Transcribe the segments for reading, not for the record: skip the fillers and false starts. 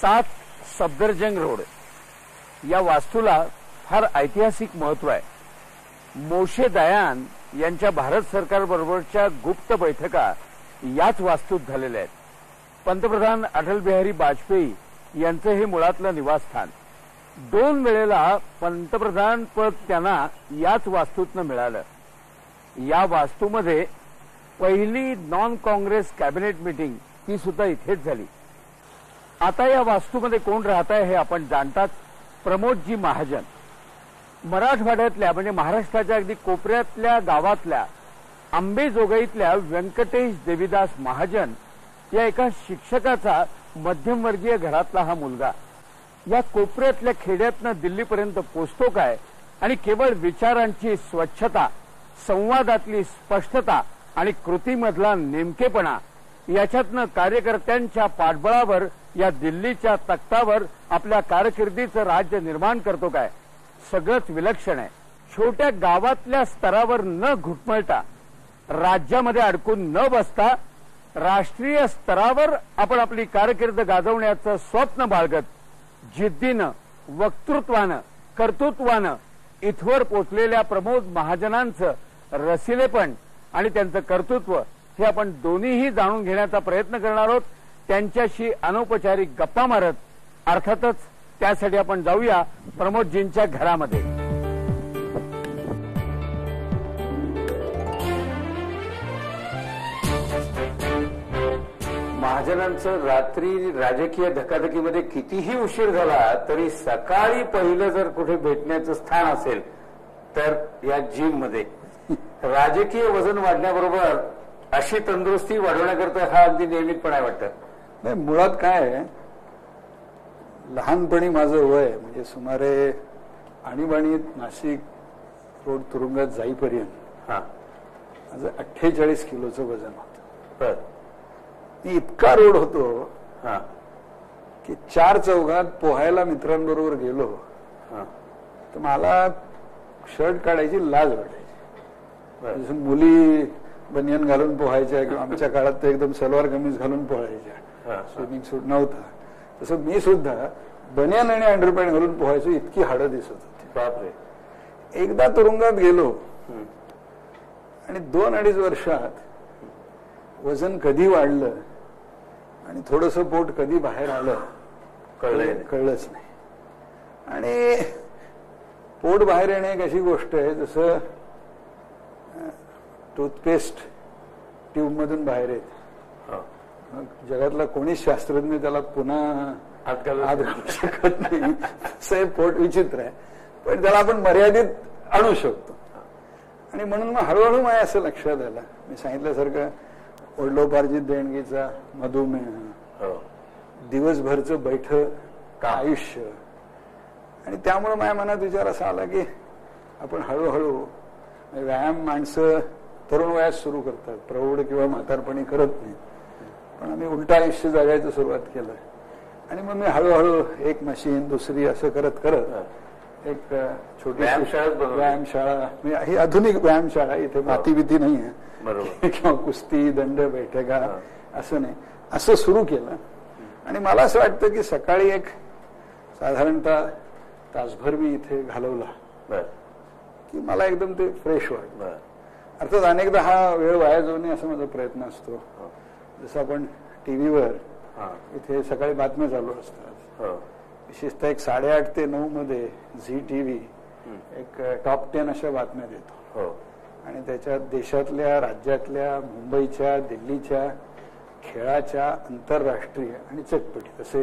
7 Safdarjung road या वास्तूला फार ऐतिहासिक महत्व आहे. मोशे दयान यांच्या भारत सरकारबरोबरच्या गुप्त बैठका याच वास्तूत झालेल्या आहेत. पंतप्रधान अटल बिहारी वाजपेयी यांचं हे मुळातलं निवासस्थान. 2 वेळेला पंतप्रधान पद त्यांना याच वास्तूतनं मिळालं. या वास्तूमध्ये पहिली नॉन काँग्रेस कॅबिनेट मीटिंग ती सुद्धा इथेच झाली. आता या वास्तूमध्ये कोण राहत आहे हे आपण जाणताच. प्रमोदजी महाजन मराठवाड्यातल्या म्हणजे महाराष्ट्राच्या अगदी कोपऱ्यातल्या गावातल्या आंबेजोगाईतल्या व्यंकटेश देवीदास महाजन या एका शिक्षकाचा मध्यमवर्गीय घरातला हा मुलगा या कोपऱ्यातल्या खेड्यातनं दिल्लीपर्यंत पोचतो काय आणि केवळ विचारांची स्वच्छता, संवादातली स्पष्टता आणि कृतीमधला नेमकेपणा याच्यातनं कार्यकर्त्यांच्या पाठबळावर या दिल्लीच्या तख्तावर आपल्या कारकिर्दीचं राज्य निर्माण करतो काय, सगळंच विलक्षण आहे. छोट्या गावातल्या स्तरावर न घुटमळता, राज्यामध्ये अडकून न बसता राष्ट्रीय स्तरावर आपण आपली कारकीर्द गाजवण्याचं स्वप्न बाळगत जिद्दीनं, वक्तृत्वानं, कर्तृत्वानं इथवर पोचलेल्या प्रमोद महाजनांचं रसिलेपण आणि त्यांचं कर्तृत्व हे आपण दोन्हीही जाणून घेण्याचा प्रयत्न करणार आहोत. त्यांच्याशी अनौपचारिक गप्पा मारत अर्थातच त्यासाठी आपण जाऊया प्रमोदजींच्या घरामध्ये. महाजनांचं रात्री राजकीय धकाधकीमध्ये कितीही उशीर झाला तरी सकाळी पहिलं जर कुठे भेटण्याचं स्थान असेल तर या जिम मध्ये. राजकीय वजन वाढण्याबरोबर अशी तंदुरुस्ती वाढवण्याकरता हा अगदी नियमितपणा वाटतं. नाही, मुळात काय आहे, लहानपणी माझं वय म्हणजे सुमारे आणीबाणीत नाशिक रोड तुरुंगात जाईपर्यंत माझं 48 किलोचं वजन होतं. मी इतका रोड होतो की 4 चौघात पोहायला मित्रांबरोबर गेलो तर मला शर्ट काढायची लाज वाटायची. मुली बनियन घालून पोहायच्या किंवा आमच्या काळात तर एकदम सलवार कमीज घालून पोहायच्या, स्विमिंग सूट नव्हता. तसं मी सुद्धा बनियन आणि अंडरपॅन्ट घालून पोहायचो, इतकी हाडं दिसत होती. बापरे. एकदा तुरुंगात गेलो आणि 2-2.5 वर्षात वजन कधी वाढलं आणि थोडंसं पोट कधी बाहेर आलं कळलंच नाही. आणि पोट बाहेर येणे एक अशी गोष्ट आहे जसं टूथपेस्ट ट्यूब मधून बाहेर येते. जगातला कोणीच शास्त्रज्ञ त्याला पुन्हा हात घालू शकत नाही. असं पोट विचित्र आहे, पण त्याला आपण मर्यादित आणू शकतो. आणि म्हणून मग हळूहळू माझ्या असं लक्षात आलं, मी सांगितल्यासारखं वडिलोपार्जित देणगीचा मधुमेह, दिवसभरचं बैठं आयुष्य, आणि त्यामुळे माझ्या मनात विचार असा आला की आपण हळूहळू व्यायाम माणसं तरुण वयात सुरू करतात, प्रौढ किंवा म्हातारपणी करत नाही, पण आम्ही उलट आयुष्य जगायचं सुरुवात केलं. आणि मग मी हळूहळू एक मशीन दुसरी असं करत करत एक छोटी व्यायामशाळा, ही आधुनिक व्यायामशाळा, इथे माती भीती नाही आहे किंवा कुस्ती दंड बैठका असं नाही, असं सुरू केलं. आणि मला असं वाटतं की सकाळी एक साधारणतः तासभर मी इथे घालवला की मला एकदम ते फ्रेश वाटलं. अर्थात अनेकदा हा वेळ वाया जाऊ नये असा माझा प्रयत्न असतो. जसं आपण टीव्हीवर इथे सकाळी बातम्या चालू असतात, विशेषतः एक 8:30 ते 9 मध्ये झी टीव्ही एक टॉप 10 अशा बातम्या देतो. आणि त्याच्यात देशातल्या, राज्यातल्या, मुंबईच्या, दिल्लीच्या खेळाच्या, आंतरराष्ट्रीय आणि चटपटी तसे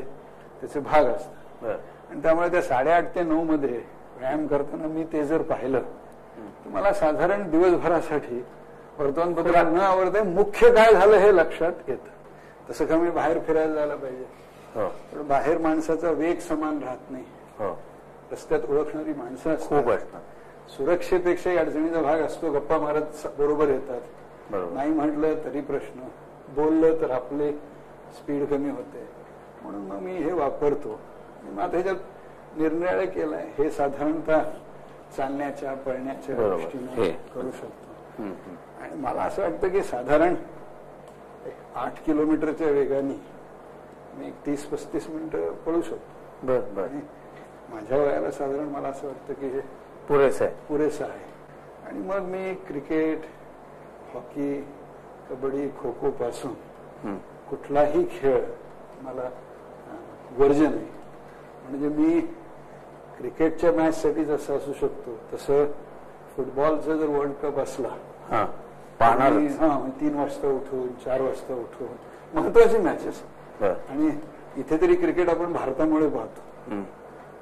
त्याचे भाग असतात. आणि त्यामुळे त्या 8:30 ते 9 मध्ये व्यायाम करताना मी ते जर पाहिलं तर मला साधारण दिवसभरासाठी वर्तमानपत्रात न आवडते मुख्य काय झालं हे लक्षात येतं. तसं का मी बाहेर फिरायला जायला पाहिजे, पण बाहेर माणसाचा वेग समान राहत नाही. रस्त्यात ओळखणारी माणसं असतात, सुरक्षेपेक्षाही अडचणीचा भाग असतो, गप्पा मारत बरोबर येतात, नाही म्हटलं तरी प्रश्न, बोललं तर आपले स्पीड कमी होते. म्हणून मग मी हे वापरतो. मग आता ह्याच्यात निर्णय केलाय हे साधारणतः चालण्याच्या पळण्याच्या दृष्टीने करू शकतो. आणि मला असं वाटतं की साधारण 8 किलोमीटरच्या वेगाने मी 30-35 मिनिटं पळू शकतो. आणि माझ्या वयाला साधारण मला असं वाटतं की हे पुरेसं आहे. आणि मग मी क्रिकेट, हॉकी, कबड्डी, खो खो पासून कुठलाही खेळ मला वर्ज्य नाही. म्हणजे मी क्रिकेटच्या मॅचसाठी जसं असू शकतो तसं फुटबॉलचा जर वर्ल्ड कप असला पाहणार 3 वाजता उठून 4 वाजता उठून महत्वाची मॅचेस. आणि इथे तरी क्रिकेट आपण भारतामुळे पाहतो.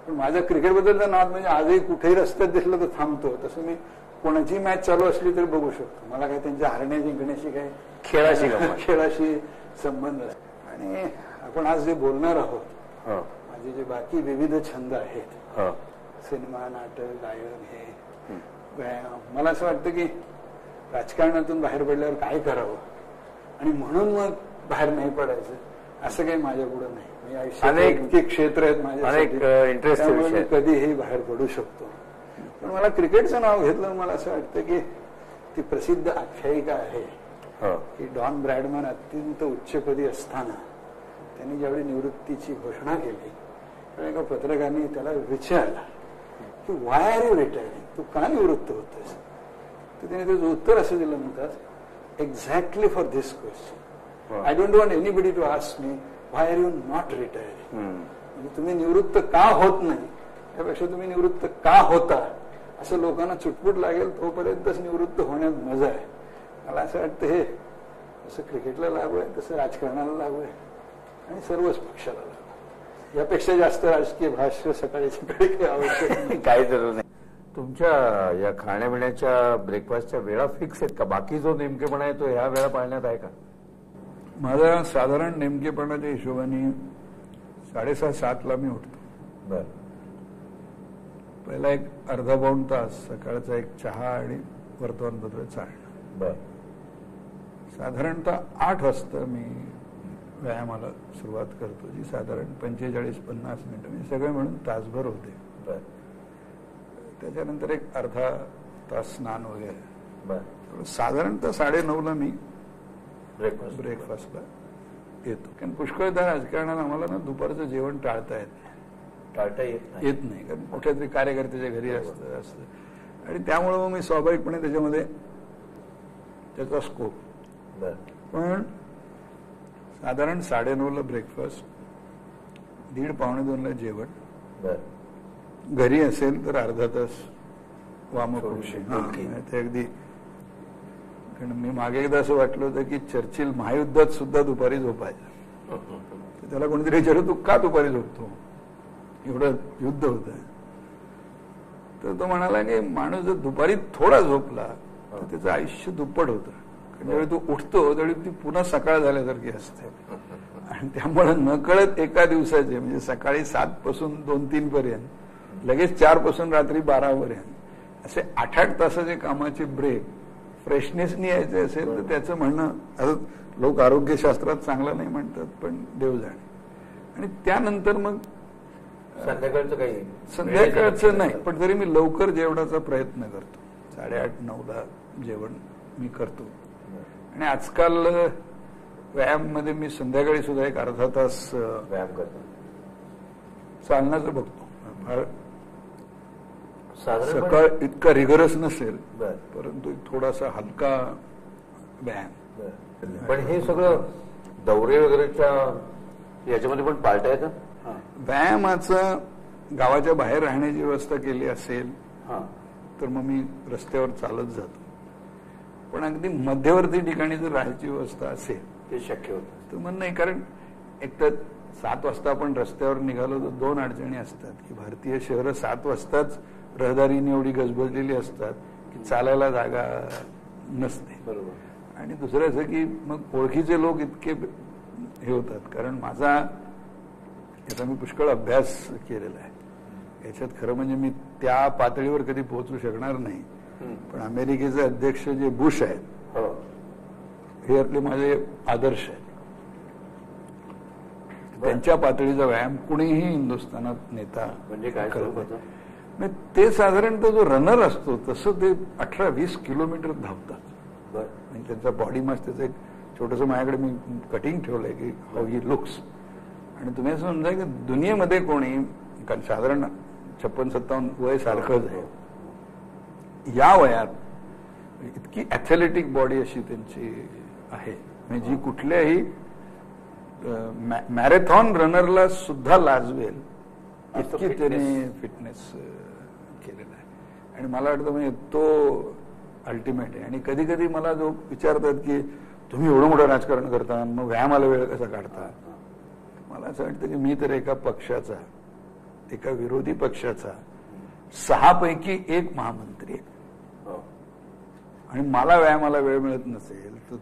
पण माझ्या क्रिकेटबद्दलचा नाद म्हणजे आजही कुठेही रस्त्यात दिसलं तर थांबतो. तसं मी कोणाची मॅच चालू असली तरी बघू शकतो. मला काही त्यांच्या हारण्या जिंकण्याशी काही खेळाशी संबंध आहे. आणि आपण आज जे बोलणार आहोत माझे जे बाकी विविध छंद आहेत, सिनेमा, नाटक, गायन, हे व्यायाम, मला असं वाटतं की राजकारणातून बाहेर पडल्यावर काय करावं आणि म्हणून मग बाहेर नाही पडायचं असं काही माझ्या पुढे नाही. मी आयुष्यात इतके क्षेत्र आहेत माझ्यासाठी, मी कधीही बाहेर पडू शकतो. पण मला क्रिकेटचं नाव घेतलं मला असं वाटतं की ती प्रसिद्ध आख्यायिका आहे की डॉन ब्रॅडमन अत्यंत उच्चपदी असताना त्यांनी ज्यावेळी निवृत्तीची घोषणा केली त्यावेळी एका पत्रकारांनी त्याला विचारलं की वाय आर यू रिटायरिंग, तू का निवृत्त होतोस? तर त्याने त्याचं उत्तर असं दिलं म्हणतात, exactly for this question I don't want anybody to ask me why are you not retiring. म्हणजे तुम्ही निवृत्त का होत नाही त्यापेक्षा तुम्ही निवृत्त का होता असं लोकांना चुटपुट लागेल तोपर्यंतच निवृत्त होण्यात मजा आहे. मला असं वाटतं हे जसं क्रिकेटला लागू आहे तसं राजकारणाला लागू आहे आणि सर्वच पक्षाला लागू आहे. यापेक्षा जास्त राजकीय भाष्य सकाळी काही आवश्यक नाही, काही जरूर नाही. तुमच्या या खाण्यापिण्याच्या ब्रेकफास्टच्या वेळा फिक्स आहेत का? बाकी जो नेमकेपणा आहे तो ह्या वेळा पाळण्यात आहे का? माझा साधारण नेमकेपणाच्या हिशोबाने 6:30-7ला मी उठतो. पहिला एक अर्धा पाऊण तास सकाळचा एक चहा आणि वर्तमानपत्र चालणं. साधारणतः 8 वाजता मी व्यायामाला सुरुवात करतो, जी साधारण 45-50 मिनिटं म्हणजे सगळे म्हणून तासभर होते. त्याच्यानंतर एक अर्धा तास स्नान वगैरे. साधारणतः 9:30ला मी ब्रेकफास्टला येतो. कारण पुष्कळदा राजकारणाला आम्हाला ना दुपारचं जेवण टाळता येत नाही कारण कुठल्या तरी कार्यकर्त्याच्या घरी असतं आणि त्यामुळे मग मी स्वाभाविकपणे त्याच्यामध्ये त्याचा स्कोप. पण साधारण 9:30ला ब्रेकफास्ट, 1:30-1:45ला जेवण, घरी असेल तर अर्धा तास वामकुक्षी. ते अगदी, कारण मी मागे एकदा असं वाटलं होतं की चर्चिल महायुद्धात सुद्धा दुपारी झोपायचं. त्याला कोणीतरी विचारलं, तू का दुपारी झोपतो, एवढं युद्ध होत आहे? तर तो म्हणाला की माणूस जर दुपारी थोडा झोपला तर त्याचं आयुष्य दुप्पट होतं. कारण ज्यावेळी तो उठतो त्यावेळी ती पुन्हा सकाळ झाल्यासारखी असते. आणि त्यामुळे नकळत एका दिवसाचे म्हणजे सकाळी 7 पासून 2-3 पर्यंत, लगेच 4 पासून रात्री 12 पर्यंत असे 8-8 तासाचे कामाचे ब्रेक फ्रेशनेसनी यायचे असेल तर त्याचं म्हणणं, आता लोक आरोग्यशास्त्रात चांगलं नाही म्हणतात पण देव जाणे. आणि त्यानंतर मग संध्याकाळचं नाही, पण तरी मी लवकर जेवणाचा प्रयत्न करतो. 8:30-9ला जेवण मी करतो. आणि आजकाल व्यायाम मध्ये मी संध्याकाळी सुद्धा एक अर्धा तास व्यायाम करतो. चालण्याचं बघतो. फार सकाळ इतका रिगरस नसेल परंतु थोडासा हलका व्यायाम. पण हे सगळं दौरे वगैरेच्या याच्यामध्ये पण पाळता येतं. व्यायामाचं गावाच्या बाहेर राहण्याची व्यवस्था केली असेल तर मग मी रस्त्यावर चालत जातो. पण अगदी मध्यवर्ती ठिकाणी जर राहायची व्यवस्था असेल ते शक्य होतं तर मग नाही. कारण एक तर 7 वाजता आपण रस्त्यावर निघालो तर 2 अडचणी असतात की भारतीय शहरं 7 वाजताच रहदारीने एवढी गजबजलेली असतात की चालायला जागा नसते. बरोबर. आणि दुसरं असं की मग ओळखीचे लोक इतके हे होतात. कारण माझा याचा मी पुष्कळ अभ्यास केलेला आहे. याच्यात खरं म्हणजे मी त्या पातळीवर कधी पोहोचू शकणार नाही. पण अमेरिकेचे अध्यक्ष जे बुश आहेत हे आपले माझे आदर्श आहेत. त्यांच्या पातळीचा व्यायाम कुणीही हिंदुस्थानात नेता म्हणजे काय करत. ते साधारणतः जो रनर असतो तसं ते 18-20 किलोमीटर धावतात. म्हणजे त्यांचा बॉडी मास, त्याचं एक छोटंसं माझ्याकडे मी कटिंग ठेवलंय की हाऊ ही लुक्स. आणि तुम्ही असं समजा की दुनियेमध्ये कोणी, कारण साधारण 56-57 वय सारखंच आहे, या वयात इतकी ॲथलेटिक बॉडी अशी त्यांची आहे, म्हणजे जी कुठल्याही मॅरेथॉन रनरला सुद्धा लाजवेल इतकी त्याने फिटनेस केलेला आहे. आणि मला वाटतं म्हणजे तो अल्टिमेट आहे. आणि कधी कधी मला जो विचारतात की तुम्ही एवढं मोठं राजकारण करता, मग व्यायामाला वेळ कसा काढता, मला असं वाटतं की मी तर एका पक्षाचा, एका विरोधी पक्षाचा 6 पैकी 1 महामंत्री आहे. आणि मला व्यायामाला वेळ मिळत नसेल तर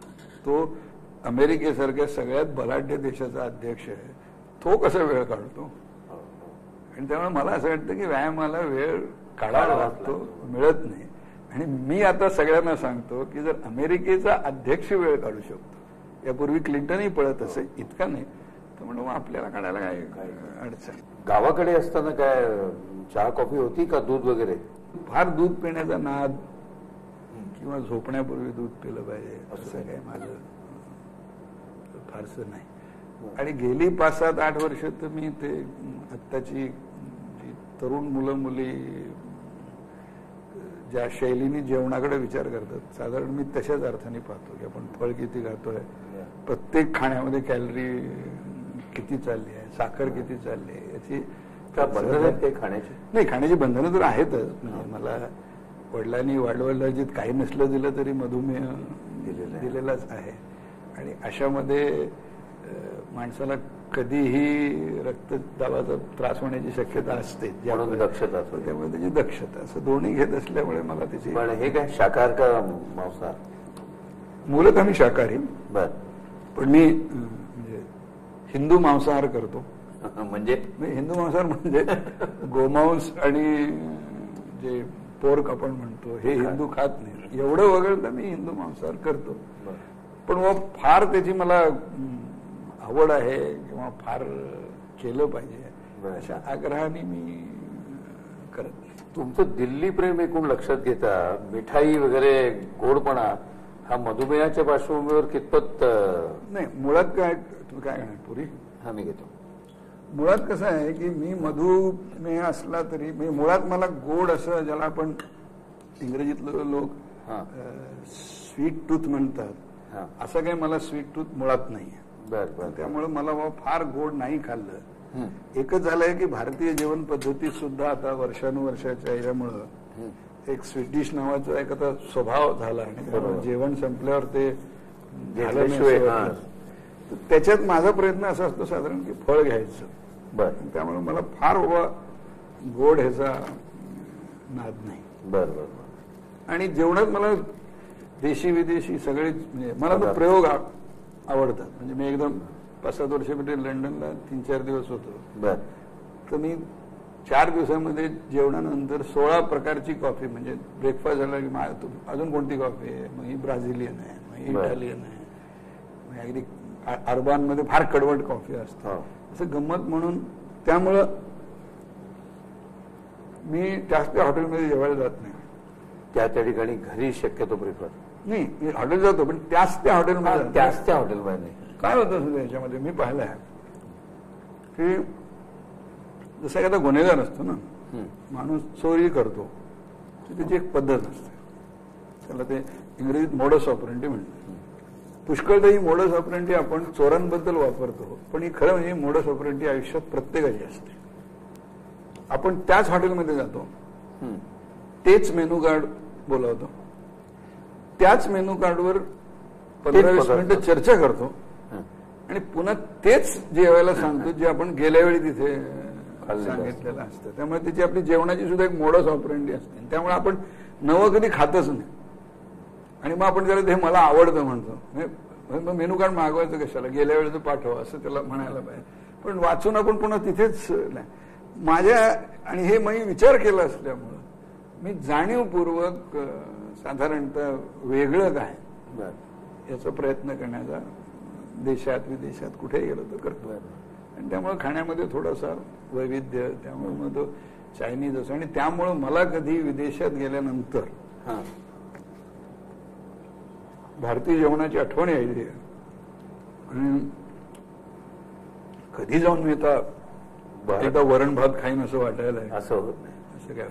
तो अमेरिकेसारख्या सगळ्यात बलाढ्य देशाचा अध्यक्ष आहे, तो कसा वेळ काढतो. आणि त्यामुळे मला असं वाटतं की व्यायामाला वेळ काढावा लागतो, मिळत नाही. आणि मी आता सगळ्यांना सांगतो की जर अमेरिकेचा अध्यक्ष वेळ काढू शकतो, यापूर्वी क्लिंटनही पळत असे, इतका नाही, तर म्हणून आपल्याला काढायला काय अडचण. गावाकडे असताना काय चहा कॉफी होती का, दूध वगैरे? फार दूध पिण्याचा नाद किंवा झोपण्यापूर्वी दूध पिलं पाहिजे असं काय माझं फारसं नाही. आणि गेली 5-7-8 वर्ष तर मी ते आत्ताची जी तरुण मुलं मुली ज्या शैलीने जेवणाकडे विचार करतात, साधारण मी तशाच अर्थाने पाहतो की आपण फळ किती खातोय, प्रत्येक खाण्यामध्ये कॅलरी किती चालली आहे, साखर किती चालली आहे, याची बंधनं आहेत काही खाण्याची? नाही, खाण्याची बंधनं तर आहेतच. म्हणजे मला वडिलांनी वाढवडिलांजीत काही नसलं दिलं तरी मधुमेह दिलेलाच आहे. आणि अशामध्ये माणसाला कधीही रक्तदाबाचा त्रास होण्याची शक्यता असते, दक्षता. त्यामुळे त्याची दक्षता, असं दोन्ही घेत असल्यामुळे मला त्याची. पण हे काय शाकाहार का मांसाहार? मूलतः मी शाकाहारी, बर, पण मी म्हणजे हिंदू मांसाहार करतो. म्हणजे हिंदू मांसाहार म्हणजे गोमांस आणि जे पोर्क आपण म्हणतो हे हिंदू खात नाही, एवढं वगळता मी हिंदू मांसाहार करतो. पण मग फार त्याची मला आवड आहे किंवा फार केलं पाहिजे अशा आग्रहाने मी करत नाही. तुमचं दिल्ली प्रेम एकूण लक्षात घेता मिठाई वगैरे गोडपणा हा मधुमेहाच्या पार्श्वभूमीवर कितपत? नाही, मुळात काय, तुम्ही काय करणार पुरी? हा, मी घेतो. मुळात कसं आहे की मी मधुमेह असला तरी मुळात मला गोड असं, ज्याला आपण इंग्रजीतलं लोक स्वीट टूथ म्हणतात, असं काही मला स्वीट टूथ मुळात नाही. त्यामुळे मला फार गोड नाही खाल्लं. एकच झालंय की भारतीय जेवण पद्धतीत सुद्धा आता वर्षानुवर्षाच्या यामुळं एक स्वीट नावाचा एक आता स्वभाव झाला आणि जेवण संपल्यावर ते त्याच्यात माझा प्रयत्न असा असतो साधारण की फळ घ्यायचं. त्यामुळे मला फार गोड ह्याचा नाद नाही. आणि जेवणात मला देशी विदेशी सगळेच, म्हणजे मला तो प्रयोग आवडतात. म्हणजे मी एकदम 5-7 वर्षापूर्वी लंडनला 3-4 दिवस होतो, तर मी 4 दिवसामध्ये जेवणानंतर 16 प्रकारची कॉफी, म्हणजे ब्रेकफास्ट झाला की अजून कोणती कॉफी आहे, मग ही ब्राझिलियन आहे, मग ही इटालियन आहे, अगदी अर्बानमध्ये फार कडवट कॉफी असते, असं गंमत म्हणून. त्यामुळं मी जास्त हॉटेलमध्ये जेवायला जात नाही. त्या ठिकाणी घरी शक्यतो प्रिफर नाही, मी हॉटेल जातो पण त्याच त्या हॉटेलमध्ये नाही. काय होतं याच्यामध्ये मी पाहिलं आहे की जसं एखादा गुन्हेगार असतो ना, माणूस चोरी करतो, त्याची एक पद्धत असते, त्याला ते इंग्रजीत मोडस ऑपरंडी म्हणतात. पुष्कळदा ही मोडस ऑपरंडी आपण चोरांबद्दल वापरतो, पण ही खरं म्हणजे मोडस ऑपरंडी आयुष्यात प्रत्येकाची असते. आपण त्याच हॉटेलमध्ये जातो, तेच मेनू कार्ड बोलावतो, त्याच मेनू कार्डवर 15-20 मिनिटं चर्चा करतो आणि पुन्हा तेच जेवायला सांगतो जे आपण गेल्या वेळी तिथे सांगितलेलं असतं. त्यामुळे त्याची आपली जेवणाची सुद्धा एक मोडस ऑपरंडी असते. त्यामुळे आपण नवं कधी खातच नाही. आणि मग आपण जरा ते मला आवडतं म्हणतो, मेनू कार्ड मागवायचं कशाला, गेल्या वेळेचं पाठवा असं त्याला म्हणायला पाहिजे. पण वाचून आपण पुन्हा तिथेच माझ्या, आणि हे मी विचार केला असल्यामुळं मी जाणीवपूर्वक साधारणतः वेगळं काय याचा प्रयत्न करण्याचा देशात विदेशात कुठेही गेलो तर करतो. आणि त्यामुळे खाण्यामध्ये थोडासा वैविध्य, त्यामुळे मग तो चायनीज असो. आणि त्यामुळं मला कधी विदेशात गेल्यानंतर भारतीय जेवणाची आठवण यायची. आणि कधी जाऊन मी आता वरण भात खाईन असं वाटायला आहे. असं होत नाही. असं काय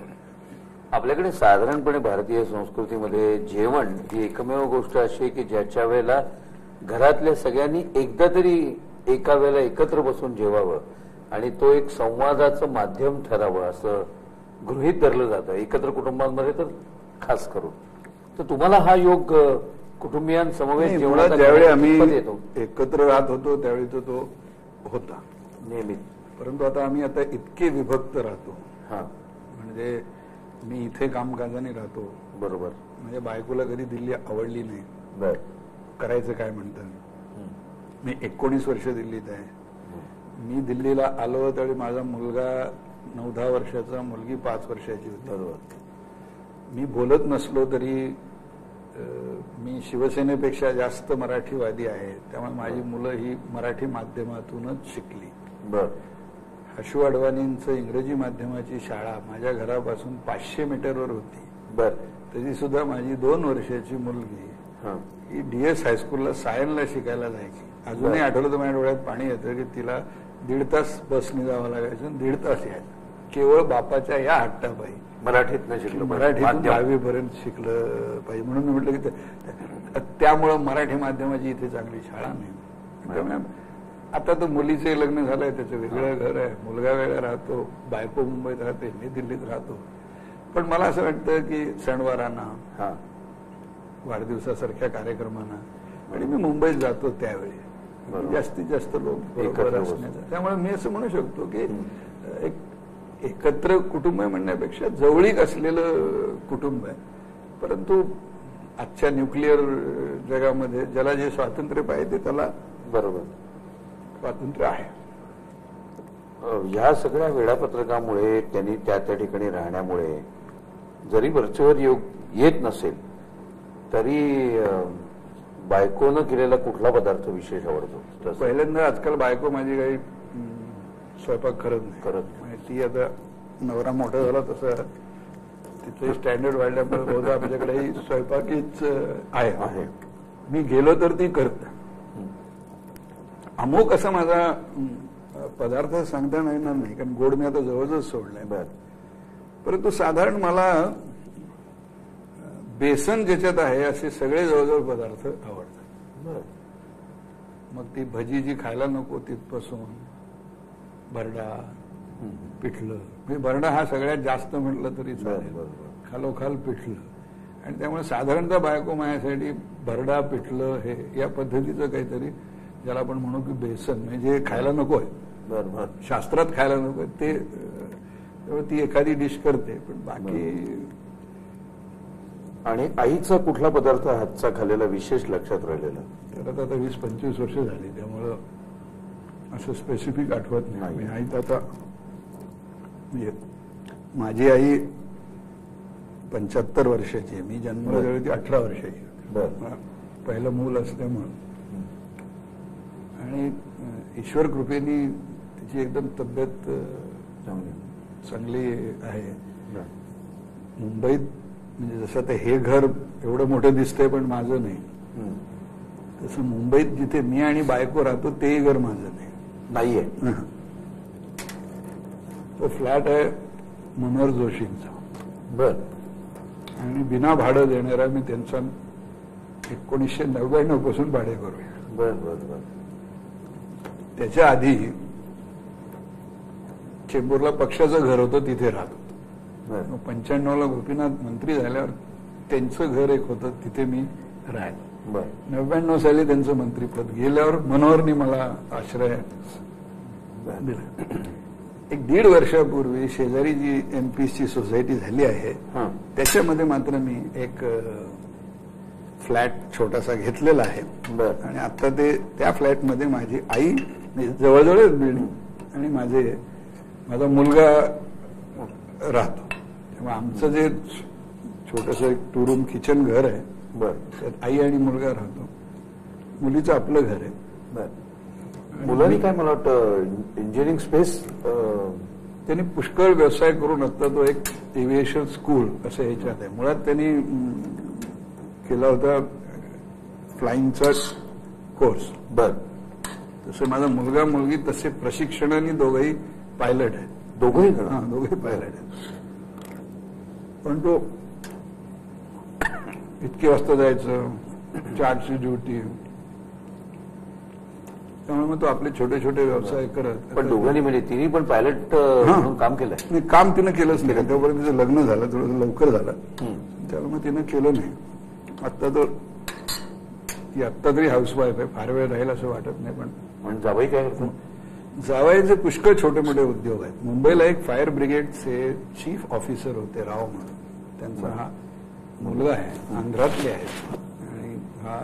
आपल्याकडे साधारणपणे भारतीय संस्कृतीमध्ये जेवण ही एकमेव गोष्ट अशी आहे की ज्याच्या वेळेला घरातल्या सगळ्यांनी एकदा तरी एका वेळेला एकत्र बसून जेवावं आणि तो एक संवादाचं माध्यम ठरावं असं गृहीत धरलं जातं एकत्र कुटुंबांमध्ये तर खास करून. तर तुम्हाला हा योग कुटुंबियांसमवेत जेवणाचा ज्यावेळी आम्ही येतो एकत्र राहत होतो त्यावेळी तो होता नेहमी. परंतु आता इतके विभक्त राहतो. म्हणजे मी इथे कामकाजाने राहतो. बरोबर. म्हणजे बायकोला कधी दिल्ली आवडली नाही. बर. करायचं काय म्हणतात. मी 19 वर्ष दिल्लीत आहे. मी दिल्लीला आलो त्यावेळी माझा मुलगा 9-10 वर्षाचा, मुलगी 5 वर्षाची होती. बरोबर. मी बोलत नसलो तरी मी शिवसेनेपेक्षा जास्त मराठीवादी आहे. त्यामुळे माझी मुलं ही मराठी माध्यमातूनच शिकली. बर. हशू अडवाणींचं इंग्रजी माध्यमाची शाळा माझ्या घरापासून 500 मीटरवर होती. बर. तरी सुद्धा माझी 2 वर्षाची मुलगी ही DS हायस्कूलला सायनला शिकायला जायची. अजूनही आठवलं तर माझ्या डोळ्यात पाणी येतं की तिला 1.5 तास बसने जावं लागायचं, 1.5 तास यायचं. केवळ बापाच्या या हट्टापायी मराठीतनं शिकलं, मराठीतून 10वी पर्यंत शिकलं पाहिजे. म्हणून मी म्हटलं की त्यामुळं मराठी माध्यमाची इथे चांगली शाळा नाही. त्यामुळे आता तर मुलीचे लग्न झालंय, त्याचं वेगळं घर आहे, मुलगा वेगळा राहतो, बायको मुंबईत राहते, मी दिल्लीत राहतो. पण मला असं वाटतं की सणवारांना, वाढदिवसासारख्या कार्यक्रमांना, आणि मी मुंबईत जातो त्यावेळी जास्तीत जास्त लोक बरोबर असण्याचा. त्यामुळे मी असं म्हणू शकतो की एक एकत्र कुटुंब म्हणण्यापेक्षा जवळीक असलेलं कुटुंब आहे. परंतु आजच्या न्यूक्लिअर जगामध्ये ज्याला जे स्वातंत्र्य पाहिजे त्याला बरोबर स्वातंत्र्य आहे. या सगळ्या वेळापत्रकामुळे त्यांनी त्या ठिकाणी राहण्यामुळे जरी वरचेवर योग येत नसेल तरी बायकोनं केलेला कुठला पदार्थ विशेष आवडतो? पहिल्यांदा आजकाल बायको माझी काही स्वयंपाक करत नाही. ती आता नवरा मोठा झाला तसं तिचं स्टँडर्ड वाढल्यामुळे रोज आमच्याकडेही स्वयंपाकीच आहे. मी गेलो तर ती करते. अमुक असा माझा पदार्थ सांगता येणार नाही कारण गोड मी आता जवळजवळ सोडलाय. परंतु साधारण मला बेसन ज्याच्यात आहे असे सगळे जवळजवळ पदार्थ आवडतात. मग ती भजी जी खायला नको तिथपासून भरडा, पिठलं. म्हणजे भरडा हा सगळ्यात जास्त म्हटलं तरी चालेल, खालोखाल पिठलं. आणि त्यामुळे साधारणतः बायको माझ्यासाठी भरडा, पिठलं हे या पद्धतीचं काहीतरी, ज्याला आपण म्हणू की बेसन, म्हणजे खायला नको आहे, शास्त्रात खायला नको आहे ते, ती एखादी डिश करते. पण बाकी. आणि आईचा कुठला पदार्थ हातचा खाल्लेला विशेष लक्षात राहिलेला? तर आता 20-25 वर्ष झाली त्यामुळं असं स्पेसिफिक आठवत नाही. आई आता माझी आई 75 वर्षाची आहे. मी जन्माला ती 18 वर्षाची होती. पहिलं मूल असल्यामुळं. आणि ईश्वर कृपेने तिची एकदम तब्येत चांगली आहे. मुंबईत म्हणजे जसं ते हे घर एवढं मोठं दिसतंय पण माझं नाही, तसं मुंबईत जिथे मी आणि बायको राहतो तेही घर माझं नाहीये. तो फ्लॅट आहे मनोहर जोशींचा. बर. आणि बिना भाडं देणारा मी त्यांचा 1999 पासून भाडे करूया. बर बर बर. त्याच्या आधी चेंबूरला पक्षाचं घर होतं तिथे राहत होतो. 95ला गोपीनाथ मंत्री झाल्यावर त्यांचं घर एक होतं तिथे मी राहिलो. 99 साली त्यांचं मंत्रीपद गेल्यावर मनोहरनी मला आश्रय दिला. 1.5 वर्षापूर्वी शेजारी जी MPची सोसायटी झाली आहे त्याच्यामध्ये मात्र मी एक फ्लॅट छोटासा घेतलेला आहे. आणि आता त्या फ्लॅटमध्ये माझी आई जवळजवळच बिल्डिंग आणि माझा मुलगा राहतो. त्यामुळे आमचं जे छोटंसं एक 2 रूम किचन घर आहे, त्यात आई आणि मुलगा राहतो. मुलीचं आपलं घर आहे. मुलांनी काय मला वाटतं इंजिनिअरिंग स्पेस त्यांनी पुष्कळ व्यवसाय करून आता तो एक एव्हिएशन स्कूल असं ह्याच्यात आहे. मुळात त्यांनी केला होता फ्लाइंगचा कोर्स. तसं माझा मुलगा मुलगी तसे प्रशिक्षणाने दोघंही पायलट आहेत. दोघंही दोघंही पायलट आहेत. पण तो इतके वाजता जायचं, चार्टची ड्युटी, त्यामुळे मग तो आपले छोटे छोटे व्यवसाय करत. पण दोघांनी म्हणजे तिन्ही पण पायलट म्हणून काम केलंय? नाही, काम तिनं केलंच नाही. त्यापर्यंत तिचं लग्न झालं, थोडंसं लवकर झालं, त्यामुळे मग तिनं केलं नाही. आत्ता तर ती आत्ता तरी हाऊसवाईफ आहे, फार वेळ राहील असं वाटत नाही. पण जावई काय करतो? जावयाचे पुष्कळ छोटे मोठे उद्योग आहेत. मुंबईला एक फायर ब्रिगेडचे चीफ ऑफिसर होते, राव म्हणून. त्यांचा हा मुलगा आहे, आंध्रातले आहेत, आणि हा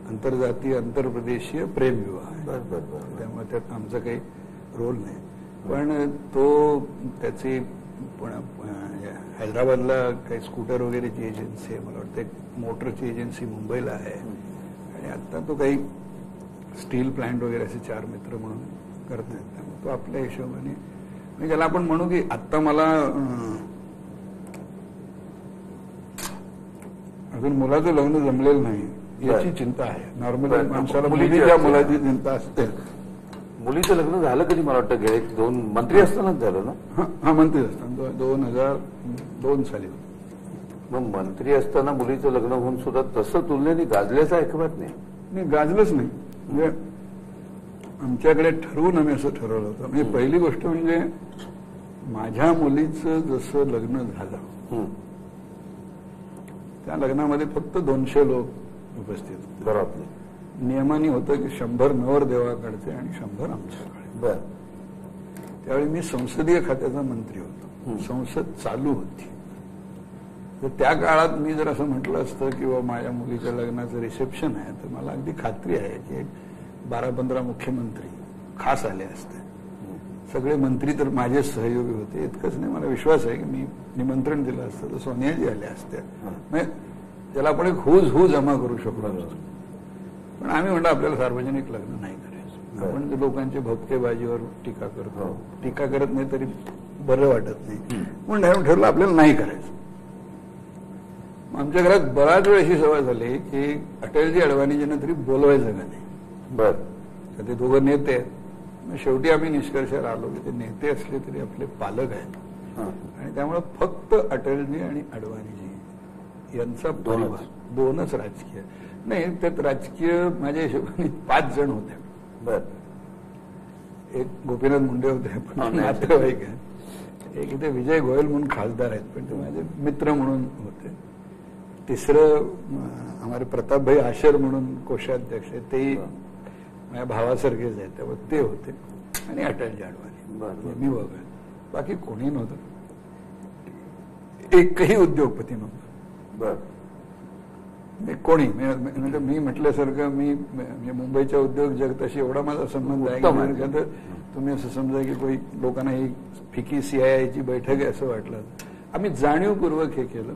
आंतरजातीय आंतरप्रदेशीय प्रेमविवाह आहे. त्यामुळे त्यात आमचा काही रोल नाही. पण तो त्याची हैदराबादला काही स्कूटर वगैरेची एजन्सी आहे, मला वाटतं मोटरची एजन्सी मुंबईला आहे, आणि आता तो काही स्टील प्लांट वगैरे असे 4 मित्र म्हणून करत आहेत. त्यामुळे तो आपल्या हिशोबाने, म्हणजे ज्याला आपण म्हणू की आत्ता मला अजून मुलाचं लग्न जमलेलं नाही याची चिंता आहे. नॉर्मली माणसाला मुलीच्या मुलाची चिंता असते. मुलीचं लग्न झालं कधी? मला वाटतं गेले 2 मंत्री असतानाच झालं ना? हा, मंत्री असताना 2002 साली. मग मंत्री असताना मुलीचं लग्न होऊन सुद्धा तसं तुलनेने गाजल्याचं ऐकवत नाही. गाजलंच नाही. म्हणजे आमच्याकडे ठरवून आम्ही असं ठरवलं होतं. म्हणजे पहिली गोष्ट म्हणजे माझ्या मुलीचं जसं लग्न झालं, त्या लग्नामध्ये फक्त 200 लोक उपस्थित होते. घरातले नियमाने होतं की 100 नवरदेवाकडचे आणि 100 आमच्याकडे. बर. त्यावेळी मी संसदीय खात्याचा मंत्री होतो. संसद चालू होती. तर त्या काळात मी जर असं म्हटलं असतं की माझ्या मुलीच्या लग्नाचं रिसेप्शन आहे, तर मला अगदी खात्री आहे की 12-15 मुख्यमंत्री खास आले असते. सगळे मंत्री तर माझे सहयोगी होते. इतकंच नाही, मला विश्वास आहे की मी निमंत्रण दिलं असतं तर सोनियाजी आल्या असत्या. म्हणजे ज्याला आपण एक हू जमा करू शकलो असतो. पण आम्ही म्हणतो आपल्याला सार्वजनिक लग्न नाही करायचं. आपण लोकांच्या भोपकेबाजीवर टीका करतो. टीका करत नाही तरी बरं वाटत नाही, म्हणून ठरलं आपल्याला नाही करायचं. आमच्या घरात बराच वेळ अशी सवय झाली की अटलजी अडवाणीजींना तरी बोलवायचं का नाही. बर. तर ते दोघं नेते आहेत. शेवटी आम्ही निष्कर्षावर आलो की ते नेते असले तरी आपले पालक आहेत, आणि त्यामुळे फक्त अटलजी आणि अडवाणीजी यांचा परिवार, 2च राजकीय. नाही, त्यात राजकीय माझ्या हिशोबाने 5 जण होते. बर. एक गोपीनाथ मुंडे होते, पण नातेवाईक आहेत. एक इथे विजय गोयल म्हणून खासदार आहेत, पण ते माझे मित्र म्हणून होते. तिसरं आम्हाला प्रतापभाई आशर म्हणून कोषाध्यक्ष आहेत, तेही माझ्या भावासारखेच आहेत, त्यामुळे ते होते. आणि अटलजी अडवाणी, मी वगैरे. बाकी कोणी नव्हतं. एकही उद्योगपती नव्हतं. बर. कोणी म्हणजे मी म्हटल्यासारखं मी मुंबईच्या उद्योग जगताशी एवढा माझा संबंध आहे की तुम्ही असं समजा की काही लोकांना ही फिकी CIIची बैठक आहे असं वाटलं. आम्ही जाणीवपूर्वक हे केलं.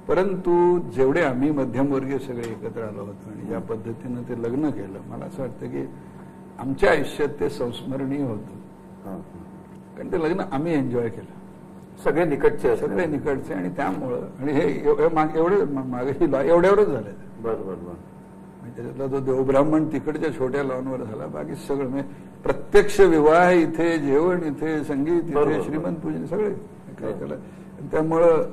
परंतु जेवढे आम्ही मध्यमवर्गीय सगळे एकत्र आलो होतो आणि ज्या पद्धतीनं ते लग्न केलं, मला असं वाटतं की आमच्या आयुष्यात ते संस्मरणीय होतं. कारण ते लग्न आम्ही एन्जॉय केलं. सगळे निकटचे आणि त्यामुळं, आणि हे एवढ्यावरच झालं. बरोबर. त्याच्यातला तो देवब्राह्मण तिकडच्या छोट्या लॉनवर झाला. बाकी सगळं म्हणजे प्रत्यक्ष विवाह इथे, जेवण इथे, संगीत इथे, श्रीमंत पूजन सगळे काय केलं. त्यामुळं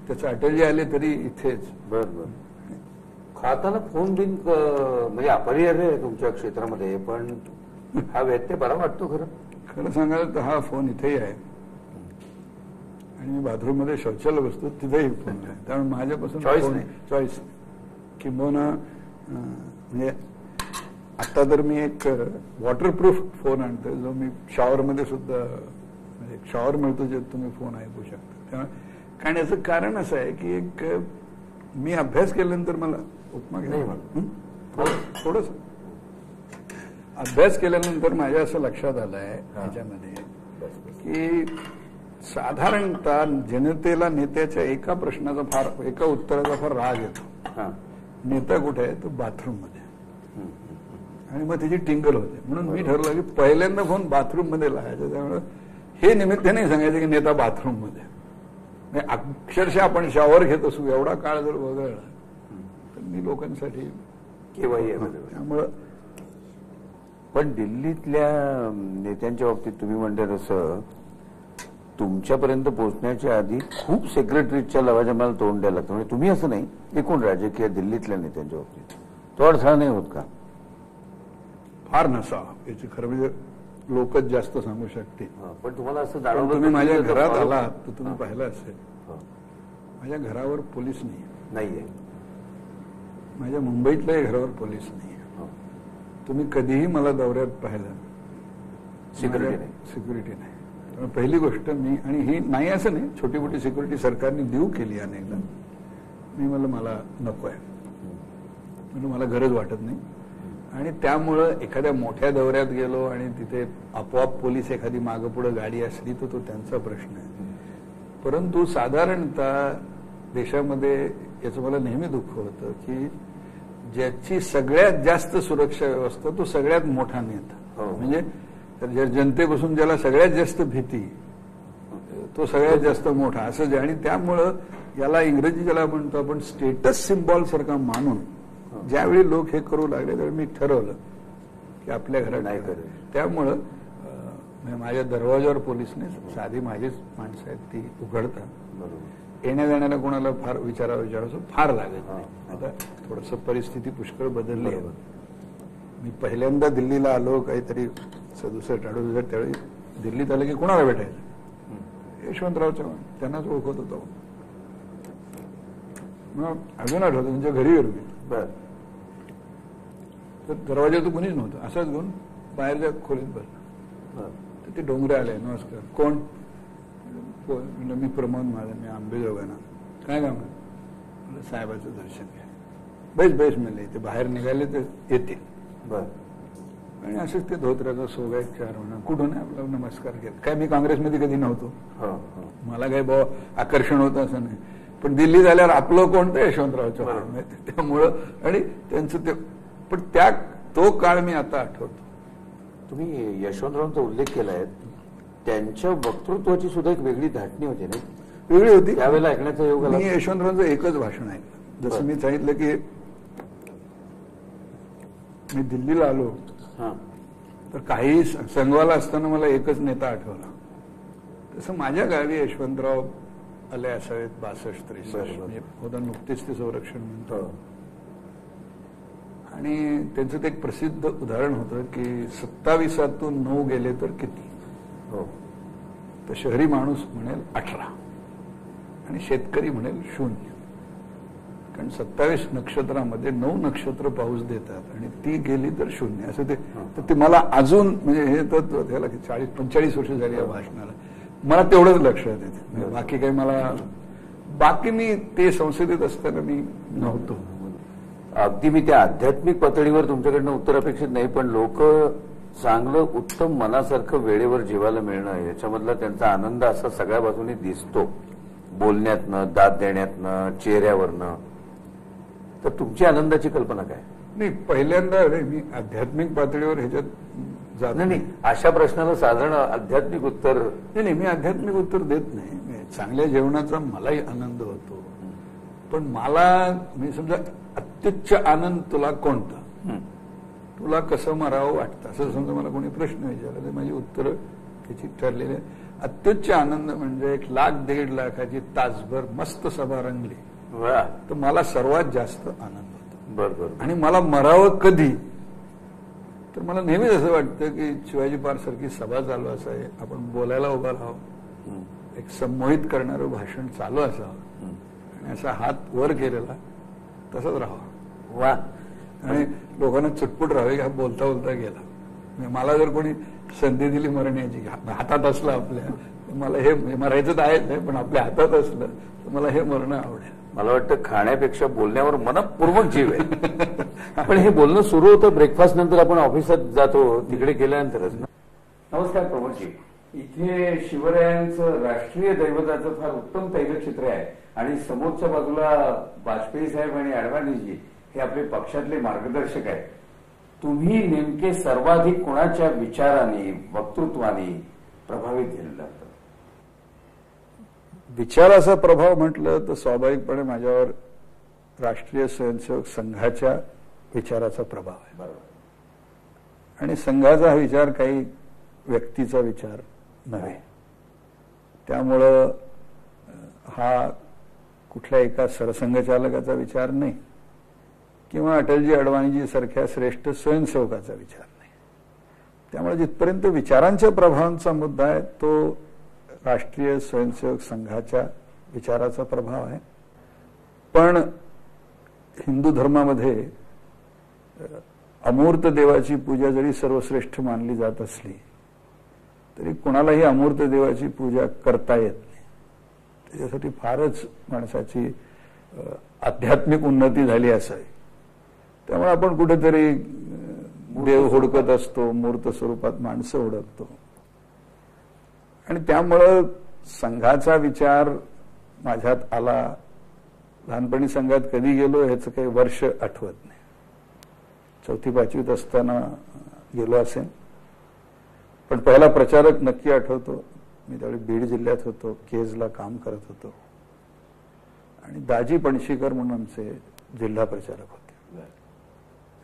त्याचं अटलजी आले तरी इथेच. बरोबर. खाताना फोन बिन म्हणजे अपरिहार्य आहे तुमच्या क्षेत्रामध्ये, पण हा व्यत्यय बरा वाटतो. खरं सांगायला तर हा फोन इथेही आहे, आणि मी बाथरूम मध्ये शौचाला बसतो तिथेही फोन आहे. त्यामुळे माझ्यापासून चॉईस किंबहुना म्हणजे आता तर मी एक वॉटरप्रूफ फोन आणतोय, जो मी शॉवरमध्ये सुद्धा, म्हणजे शॉवर मिळतो जे तुम्ही फोन ऐकू शकता. त्यामुळे कारण याचं कारण असं आहे की एक मी अभ्यास केल्यानंतर मला उपमा घ्यायला थोडस अभ्यास केल्यानंतर माझ्या असं लक्षात आलं आहे ह्याच्यामध्ये की साधारणतः जनतेला नेत्याच्या एका प्रश्नाचा एका उत्तराचा फार राग येतो. नेता कुठे आहे? तो बाथरूम मध्ये. आणि मग त्याची टिंगल होते. म्हणून मी ठरवलं की पहिल्यांदा फोन बाथरूम मध्ये लावायचा. त्यामुळे हे निमित्त नाही सांगायचं की नेता बाथरूम मध्ये. अक्षरशः आपण शॉवर घेत असू एवढा काळ जर वगळला तर मी लोकांसाठी केव्हाही. त्यामुळं पण दिल्लीतल्या नेत्यांच्या बाबतीत तुम्ही म्हणता तसं तुमच्यापर्यंत पोहोचण्याच्या आधी खूप सेक्रेटरीजच्या लवाजमाला तोंड द्यायला लागतं. म्हणजे तुम्ही असं नाही, एकूण राजकीय दिल्लीतल्या नेत्यांच्या बाबतीत तो अडथळा नाही होत का? फार नसावा याची खरं म्हणजे लोकच जास्त सांगू शकते. पण तुम्हाला असं पण जाणवलं तुम्ही माझ्या घरात आलात तर तुम्ही पाहिलं असेल माझ्या घरावर पोलीस नाहीये. माझ्या मुंबईतल्याही घरावर पोलीस नाही. तुम्ही कधीही मला दौऱ्यात पाहिलं सिक्युरिटी नाही. त्यामुळे पहिली गोष्ट मी, आणि ही नाही असं नाही, छोटी मोठी सिक्युरिटी सरकारने देऊ केली अनेकदा, मला नको आहे म्हणून मला गरज वाटत नाही. आणि त्यामुळं एखाद्या मोठ्या दौऱ्यात गेलो आणि तिथे आपोआप पोलीस एखादी मागं पुढं गाडी असली तर तो त्यांचा प्रश्न आहे. परंतु साधारणतः देशामध्ये याचं मला नेहमी दुःख होतं की ज्याची सगळ्यात जास्त सुरक्षा व्यवस्था तो सगळ्यात मोठा नेता. म्हणजे जनतेपासून ज्याला सगळ्यात जास्त भीती तो सगळ्यात जास्त मोठा असं जे. आणि त्यामुळं याला इंग्रजी ज्याला म्हणतो आपण स्टेटस सिम्बॉल सारखा मानून ज्यावेळी लोक हे करू लागले त्यावेळी मी ठरवलं की आपल्या घरात नाही करेल. त्यामुळं माझ्या दरवाजावर पोलिसने, साधी माझीच माणसं आहेत ती उघडतात, येण्या जाण्याला कोणाला फार विचारायचं फार लागत नाही. आता थोडंसं परिस्थिती पुष्कळ बदलली आहे. मी पहिल्यांदा दिल्लीला आलो काहीतरी 67-68 त्यावेळी दिल्लीत आलं की कोणाला भेटायचं? यशवंतराव चव्हाण, त्यांनाच ओळखत होतो. मग अजून आठवतं त्यांच्या घरी गेलो मी, तर दरवाजात कोणीच नव्हतं. असंच घेऊन बाहेरच्या खोलीत बसलो. तर ते डोंगरे आले, नमस्कार, कोण? म्हणजे मी प्रमोद महाजन, मी आंबेजोगाईला. काय काम आहे? साहेबाचं दर्शन घ्या. बैस मिळले. ते बाहेर निघाले तर येतील. आणि असंच ते धोत्र्याचा सोगा एक 4 म्हणा कुठून आपला नमस्कार केला. काय मी काँग्रेसमध्ये कधी नव्हतो, मला काही भाऊ आकर्षण होतं असं नाही. पण दिल्ली झाल्यावर आपलं कोणतं यशवंतराव चव्हाण, त्यामुळं आणि त्यांचं ते. पण तो काळ मी आता आठवतो. तुम्ही यशवंतरावांचा उल्लेख केलाय, त्यांच्या वक्तृत्वाची सुद्धा एक वेगळी धाटणी होती ना? वेगळी होती. त्यावेळेला ऐकण्याचा योग आला. मी यशवंतरावांचं एकच भाषण ऐकलं. जसं मी सांगितलं की मी दिल्लीला आलो तर काही संघवाला असताना मला एकच नेता आठवला. तसं माझ्या गावी यशवंतराव आले असावेत 62-63 होता. नुकतेच ते संरक्षण म्हणतो. आणि त्यांचं ते एक प्रसिद्ध उदाहरण होतं की 27तून 9 गेले तर किती? तर शहरी माणूस म्हणेल 18 आणि शेतकरी म्हणेल 0. कारण 27 नक्षत्रामध्ये 9 नक्षत्र पाऊस देतात आणि ती गेली तर 0 असं ते. तर ते मला अजून म्हणजे हे तर त्याला 40-45 वर्ष झाली या भाषणाला, मला तेवढंच लक्षात येते. बाकी काही मला, बाकी मी ते संसदेत असताना मी नव्हतो. अगदी मी त्या आध्यात्मिक पातळीवर तुमच्याकडनं उत्तर अपेक्षित नाही, पण लोक चांगलं उत्तम मनासारखं वेळेवर जेवायला मिळणं याच्यामधला त्यांचा आनंद असा सगळ्या बाजूनी दिसतो, बोलण्यातनं, दाद देण्यातनं, चेहऱ्यावरनं. तर तुमची आनंदाची कल्पना काय? नाही, पहिल्यांदा मी आध्यात्मिक पातळीवर ह्याच्यात जात नाही. अशा प्रश्नाला साधारण आध्यात्मिक उत्तर नाही, मी आध्यात्मिक उत्तर देत नाही. चांगल्या जेवणाचा मलाही आनंद होतो, पण मला मी समजा अत्युच्च आनंद तुला कोणता, तुला कसं मरावं वाटतं असं समजा मला कोणी प्रश्न विचारला तर माझी उत्तरं त्याची ठरलेली आहे. अत्युच्च आनंद म्हणजे 1,00,000-1.5 लाखाची तासभर मस्त सभा रंगली तर मला सर्वात जास्त आनंद होतो. बरोबर. आणि मला मरावं कधी, तर मला नेहमीच असं वाटतं की शिवाजी पार्क सारखी सभा चालू असावी, आपण बोलायला उभा राहावं, एक संमोहित करणारं भाषण चालू असावं आणि असा हात वर केलेला तसंच राहावं. वा. आणि लोकांना चटपट राहावे की हा बोलता बोलता गेला. मला जर कोणी संधी दिली मरण्याची, हातात असलं आपल्या, मला हे मरायचं तर आहेच आहे, पण आपल्या हातात असलं तर मला हे मरणं आवडेल. मला वाटतं खाण्यापेक्षा बोलण्यावर मनपूर्वक जीव आहे. पण हे बोलणं सुरू होतं ब्रेकफास्ट नंतर, आपण ऑफिसात जातो तिकडे गेल्यानंतरच. नमस्कार प्रमोदजी. इथे शिवरायांचं राष्ट्रीय दैवताचं फार उत्तम तैलचित्र आहे आणि समोरच्या बाजूला वाजपेयी साहेब आणि अडवाणीजी हे आपले पक्षातले मार्गदर्शक आहेत. तुम्ही नेमके सर्वाधिक कोणाच्या विचाराने, वक्तृत्वाने प्रभावित झालेला? विचाराचा प्रभाव म्हटलं तर स्वाभाविकपणे माझ्यावर राष्ट्रीय स्वयंसेवक संघाच्या विचाराचा प्रभाव आहे. बरोबर. आणि संघाचा हा विचार काही व्यक्तीचा विचार नव्हे. त्यामुळं हा कुठल्या एका सरसंघचालकाचा विचार नाही किंवा अटलजी अडवाणीजी सारख्या श्रेष्ठ स्वयंसेवकाचा विचार नाही. त्यामुळे जिथपर्यंत विचारांच्या प्रभावांचा मुद्दा आहे तो राष्ट्रीय स्वयंसेवक संघाच्या विचाराचा प्रभाव आहे. पण हिंदू धर्मामध्ये अमूर्त देवाची पूजा जरी सर्वश्रेष्ठ मानली जात असली तरी कोणालाही अमूर्त देवाची पूजा करता येत नाही. त्याच्यासाठी फारच माणसाची आध्यात्मिक उन्नती झाली असावी. त्यामुळे आपण कुठेतरी देव हुडकत असतो, मूर्त स्वरूपात माणसं हुडकतो. आणि त्यामुळं संघाचा विचार माझ्यात आला. लहानपणी संघात कधी गेलो ह्याचं काही वर्ष आठवत नाही. 4वी-5वीत असताना गेलो असेल. पण पहिला प्रचारक नक्की आठवतो. मी त्यावेळी बीड जिल्ह्यात होतो, केजला काम करत होतो. आणि दाजी पणशीकर म्हणून आमचे जिल्हा प्रचारक होते.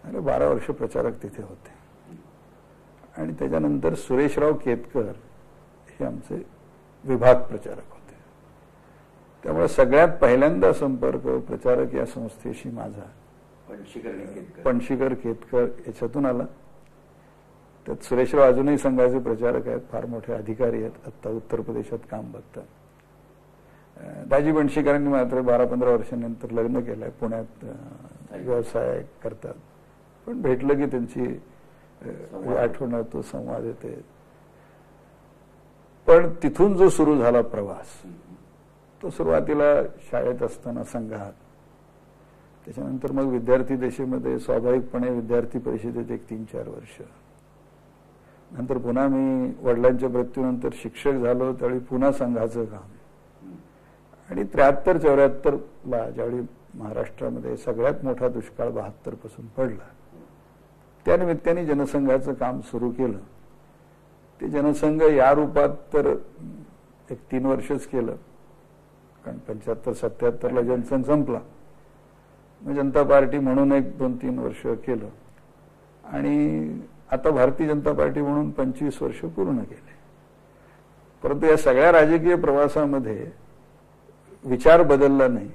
आणि 12 वर्ष प्रचारक तिथे होते. आणि त्याच्यानंतर सुरेशराव केतकर हे आमचे विभाग प्रचारक होते. त्यामुळे सगळ्यात पहिल्यांदा संपर्क प्रचारक या संस्थेशी माझा पणशीकर केतकर याच्यातून आला. त्यात सुरेशराव अजूनही संघाचे प्रचारक आहेत, फार मोठे अधिकारी आहेत, आता उत्तर प्रदेशात काम बघतात. दाजी पणशीकरांनी मात्र 12-15 वर्षांनंतर लग्न केलंय, पुण्यात व्यवसाय करतात. पण भेटलं की त्यांची आठवण होतो, संवाद येते. पण तिथून जो सुरू झाला प्रवास तो सुरुवातीला शाळेत असताना संघात, त्याच्यानंतर मग विद्यार्थी दशेमध्ये स्वाभाविकपणे विद्यार्थी परिषदेत 1-3-4 वर्ष, नंतर पुन्हा मी वडिलांच्या मृत्यूनंतर शिक्षक झालो त्यावेळी पुन्हा संघाचं काम. आणि 73-74 ला ज्यावेळी महाराष्ट्रामध्ये सगळ्यात मोठा दुष्काळ 72 पासून पडला, त्या निमित्ताने जनसंघाचं काम सुरू केलं. ते जनसंघ या रूपात तर 3 वर्षच केलं, कारण 75-77 ला जनसंघ संपला. मग जनता पार्टी म्हणून 1-2-3 वर्ष केलं. आणि आता भारतीय जनता पार्टी म्हणून 25 वर्ष पूर्ण केले. परंतु या सगळ्या राजकीय प्रवासामध्ये विचार बदलला नाही.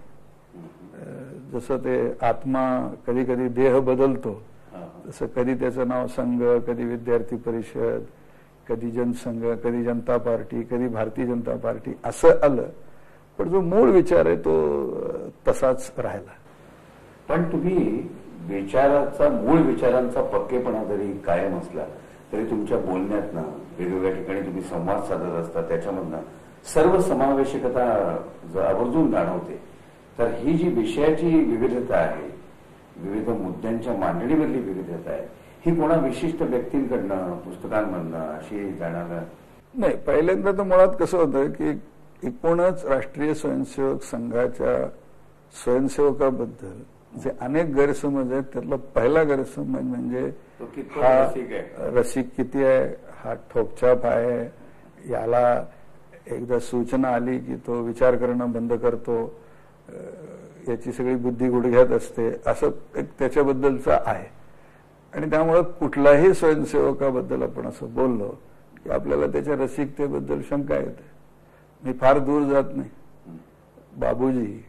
जसं ते आत्मा कधी कधी देह बदलतो तसं कधी त्याचं नाव संघ, कधी विद्यार्थी परिषद, कधी जनसंघ, कधी जनता पार्टी, कधी भारतीय जनता पार्टी असं आलं. पण जो मूळ विचार आहे तो तसाच राहिला. पण तुम्ही विचाराचा, मूळ विचारांचा पक्केपणा जरी कायम असला तरी तुमच्या बोलण्यातनं वेगवेगळ्या ठिकाणी तुम्ही संवाद साधत असता, त्याच्यामधनं सर्व समावेशकता आवर्जून जाणवते. तर ही जी विषयाची विविधता आहे, विविध मुद्द्यांच्या मांडणीमधली विविधता आहे, ही कोणा विशिष्ट व्यक्तींकडनं, पुस्तकांमधनं अशी जाणार नाही. पहिल्यांदा तर मुळात कसं होतं की एकूणच राष्ट्रीय स्वयंसेवक संघाच्या स्वयंसेवकाबद्दल जे अनेक गैरसमज आहेत त्यातला पहिला गैरसमज म्हणजे हा रसिक किती आहे, हा ठोकछाप आहे, याला एकदा सूचना आली की तो विचार करणं बंद करतो, याची सगळी बुद्धी गुडघ्यात असते, असं एक त्याच्याबद्दलचं आहे. आणि त्यामुळं कुठल्याही स्वयंसेवकाबद्दल आपण असं बोललो की आपल्याला त्याच्या रसिकतेबद्दल शंका येते. मी फार दूर जात नाही. बाबूजी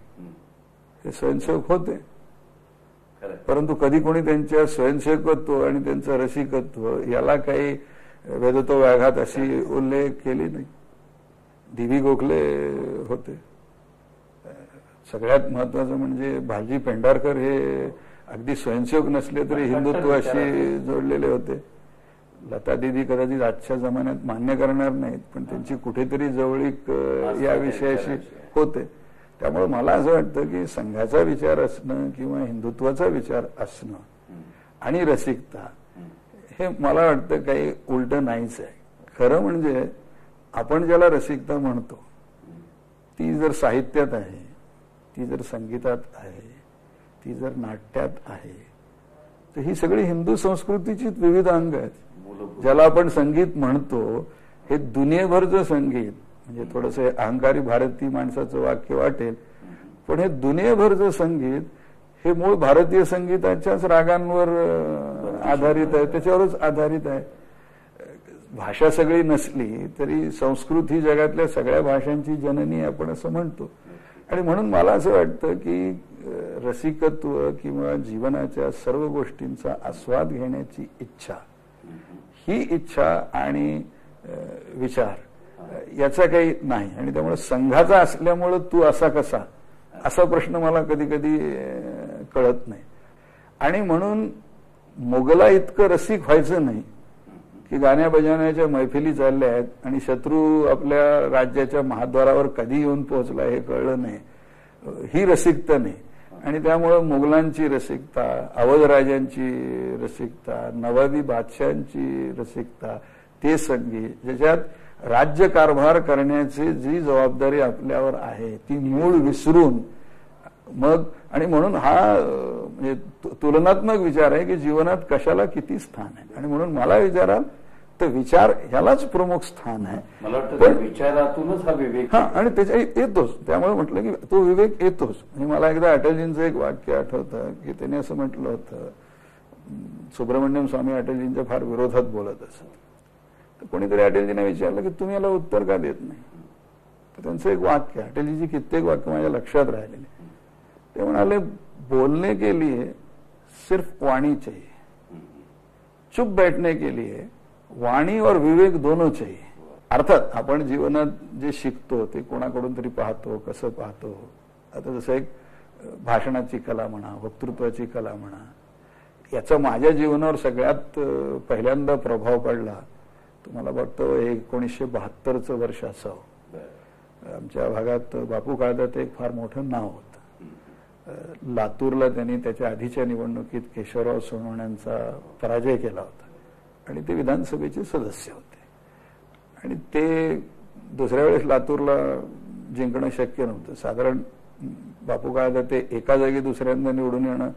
हे स्वयंसेवक होते, परंतु कधी कोणी त्यांच्या स्वयंसेवकत्व आणि त्यांचं रसिकत्व याला काही वेदतो व्याघात अशी उल्लेख केली नाही. डी.व्ही. गोखले होते. सगळ्यात महत्वाचं म्हणजे भालजी पेंढारकर हे अगदी स्वयंसेवक नसले तरी हिंदुत्वाशी जोडलेले होते. लता दिदी कदाचित आजच्या जमान्यात मान्य करणार नाहीत, पण त्यांची कुठेतरी जवळीक या विषयाशी होते. त्यामुळे मला असं वाटतं की संघाचा विचार असणं किंवा हिंदुत्वाचा विचार असणं आणि रसिकता हे मला वाटतं काही उलट नाहीच आहे. खरं म्हणजे आपण ज्याला रसिकता म्हणतो ती जर साहित्यात आहे, ती जर संगीतात आहे, ती जर नाट्यात आहे, तर ही सगळी हिंदू संस्कृतीची विविध अंग आहेत. ज्याला आपण संगीत म्हणतो हे दुनियेभरचं संगीत, म्हणजे थोडंसं अहंकारी भारतीय माणसाचं वाक्य वाटेल, पण हे दुनियेभरचं संगीत हे मूळ भारतीय संगीताच्याच रागांवर आधारित आहे, त्याच्यावरच आधारित आहे. भाषा सगळी नसली तरी संस्कृत ही जगातल्या सगळ्या भाषांची जननी आपण असं म्हणतो. आणि म्हणून मला असं वाटतं की रसिकत्व किंवा जीवनाच्या सर्व गोष्टींचा आस्वाद घेण्याची इच्छा, ही इच्छा आणि विचार याचा काही नाही. आणि त्यामुळे संघाचा असल्यामुळं तू असा कसा, असा प्रश्न मला कधी कधी कळत नाही. आणि म्हणून मोगला इतकं रसिक व्हायचं नाही की गाण्या बजावण्याच्या मैफिली चालल्या आहेत आणि शत्रू आपल्या राज्याच्या महाद्वारावर कधी येऊन पोहोचला हे कळलं नाही, ही रसिकता नाही. आणि त्यामुळं मुघलांची रसिकता, अवधराजांची रसिकता, नवाबी बादशाहांची रसिकता, ते संगी ज्याच्यात राज्यकारभार करण्याची जी जबाबदारी आपल्यावर आहे ती मूळ विसरून मग, आणि म्हणून हा म्हणजे तुलनात्मक विचार आहे की जीवनात कशाला किती स्थान आहे. आणि म्हणून मला विचाराल तर विचार ह्यालाच प्रमुख स्थान आहे. मला वाटतं विचारातूनच हा विवेक, हा, आणि त्याच्या येतोच. त्यामुळे म्हटलं की तो विवेक येतोच. आणि मला एकदा अटलजींचं एक वाक्य आठवतं की त्यांनी असं म्हटलं होतं, सुब्रमण्यम स्वामी अटलजींच्या फार विरोधात बोलत असत. तर कोणीतरी अटलजींना विचारलं की तुम्ही याला उत्तर का देत नाही. तर त्यांचं एक वाक्य, अटलजीची कित्येक वाक्य माझ्या लक्षात राहिलेले. ते म्हणाले, बोलने के लिए सिर्फ वाणी चाहिए, चुप बैठने के लिए वाणी और विवेक दोनों चाहिए. अर्थात आपण जीवनात जे शिकतो ते कोणाकडून तरी पाहतो, कसं पाहतो. आता जसं एक भाषणाची कला म्हणा, वक्तृत्वाची कला म्हणा, याचा माझ्या जीवनावर सगळ्यात पहिल्यांदा प्रभाव पडला. तुम्हाला वाटतं 1972चं वर्ष असावं. आमच्या भागात बापू काळदाते एक फार मोठं नाव होतं. लातूरला त्यांनी त्याच्या आधीच्या निवडणुकीत केशवराव सोनवण्यांचा पराजय केला होता आणि ते विधानसभेचे सदस्य होते. आणि ते दुसऱ्या वेळेस लातूरला जिंकणं शक्य नव्हतं. साधारण बापू काळदाते एका जागी दुसऱ्यांदा निवडून येणं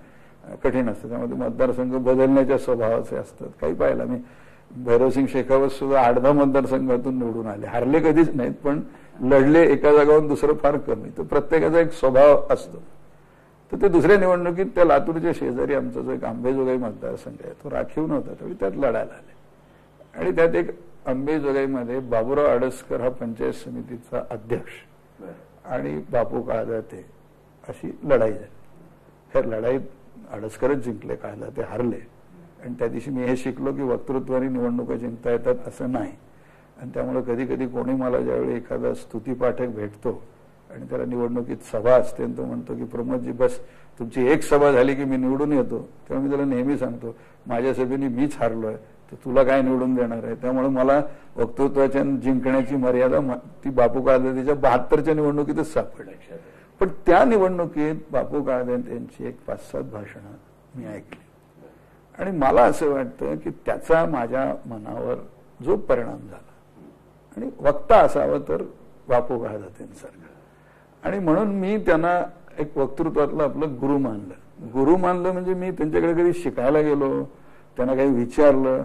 कठीण असतं. त्यामध्ये मतदारसंघ बदलण्याच्या स्वभावाचे असतात. काही पाहिलं मी, भैरवसिंग शेखावत सुद्धा 8-10 मतदारसंघातून निवडून आले. हारले कधीच नाहीत, पण लढले एका जागावरून दुसरं फार कमी. तर प्रत्येकाचा एक स्वभाव असतो. तर ते दुसऱ्या निवडणुकीत त्या लातूरच्या शेजारी आमचा जो एक अंबेजोगाई मतदारसंघ आहे तो राखीव नव्हता, त्यावेळी त्यात लढायला आले. आणि त्यात एक अंबेजोगाईमध्ये बाबूराव आडसकर हा पंचायत समितीचा अध्यक्ष आणि बापू काळदाते अशी लढाई झाली. ह्या लढाईत आडसकरच जिंकले, काळदाते हारले. आणि त्या दिवशी मी हे शिकलो की वक्तृत्वाने निवडणुका जिंकता येतात असं नाही. आणि त्यामुळे कधी कधी कोणी मला ज्यावेळी एखादा स्तुतीपाठक भेटतो आणि त्याला निवडणुकीत सभा असते तो म्हणतो की प्रमोदजी बस तुमची एक सभा झाली की मी निवडून येतो, तेव्हा मी त्याला नेहमी सांगतो माझ्या सभेने मीच हारलोय तर तुला काय निवडून देणार आहे. त्यामुळे मला वक्तृत्वाच्या जिंकण्याची मर्यादा ती बापू काळदातेच्या 72च्या निवडणुकीतच सापडली. पण त्या निवडणुकीत बापू काळदाते यांची एक 5-7 भाषणं मी ऐकली आणि मला असं वाटतं की त्याचा माझ्या मनावर जो परिणाम झाला, आणि वक्ता असावं तर बापू काळदातेंसारखं. आणि म्हणून मी त्यांना एक वक्तृत्वातलं आपलं गुरु मानलं. गुरु मानलं म्हणजे मी त्यांच्याकडे कधी शिकायला गेलो, त्यांना काही विचारलं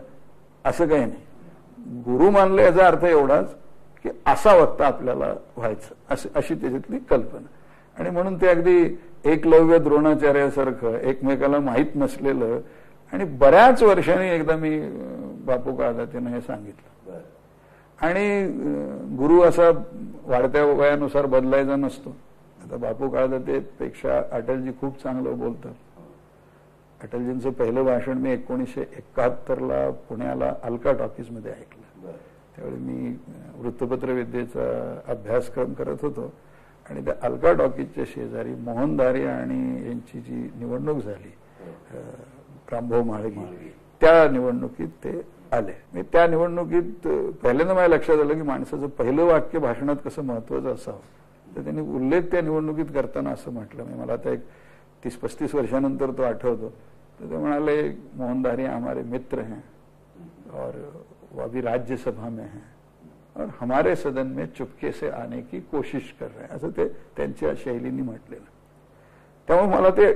असं काही नाही. गुरु मानलं याचा अर्थ एवढाच की असा वक्ता आपल्याला व्हायचं, अशी त्याच्यातली कल्पना. आणि म्हणून ते अगदी एकलव्य द्रोणाचार्यासारखं एकमेकाला माहीत नसलेलं. आणि बऱ्याच वर्षांनी एकदा मी बापू काळदातेंना हे सांगितलं. आणि गुरु असा वाढत्या वयानुसार बदलायचा नसतो. आता बापू काळदातेपेक्षा अटलजी खूप चांगलं बोलतात. अटलजींचं पहिलं भाषण मी 1971ला पुण्याला अल्का टॉकीजमध्ये ऐकलं. त्यावेळी मी वृत्तपत्र विद्येचा अभ्यासक्रम करत होतो आणि त्या अल्का टॉकीजच्या शेजारी मोहनधारी आणि यांची जी निवडणूक झाली, रामभाऊ म्हाळगी, त्या निवडणुकीत ते आले. मी त्या निवडणुकीत पहिल्यांदा माझ्या लक्षात आलं की माणसाचं पहिलं वाक्य भाषणात कसं महत्वाचं असावं. तर त्यांनी उल्लेख त्या निवडणुकीत करताना असं म्हटलं, मी मला आता एक 30-35 वर्षानंतर तो आठवतो. तर ते म्हणाले, मोहनधारी हमारे मित्र हैं और वो अभी राज्यसभा में हैं और हमारे सदन में चुपके से आने की कोशिश कर रहे हैं, असं ते त्यांच्या शैलीने म्हटलेलं. त्यामुळे मला ते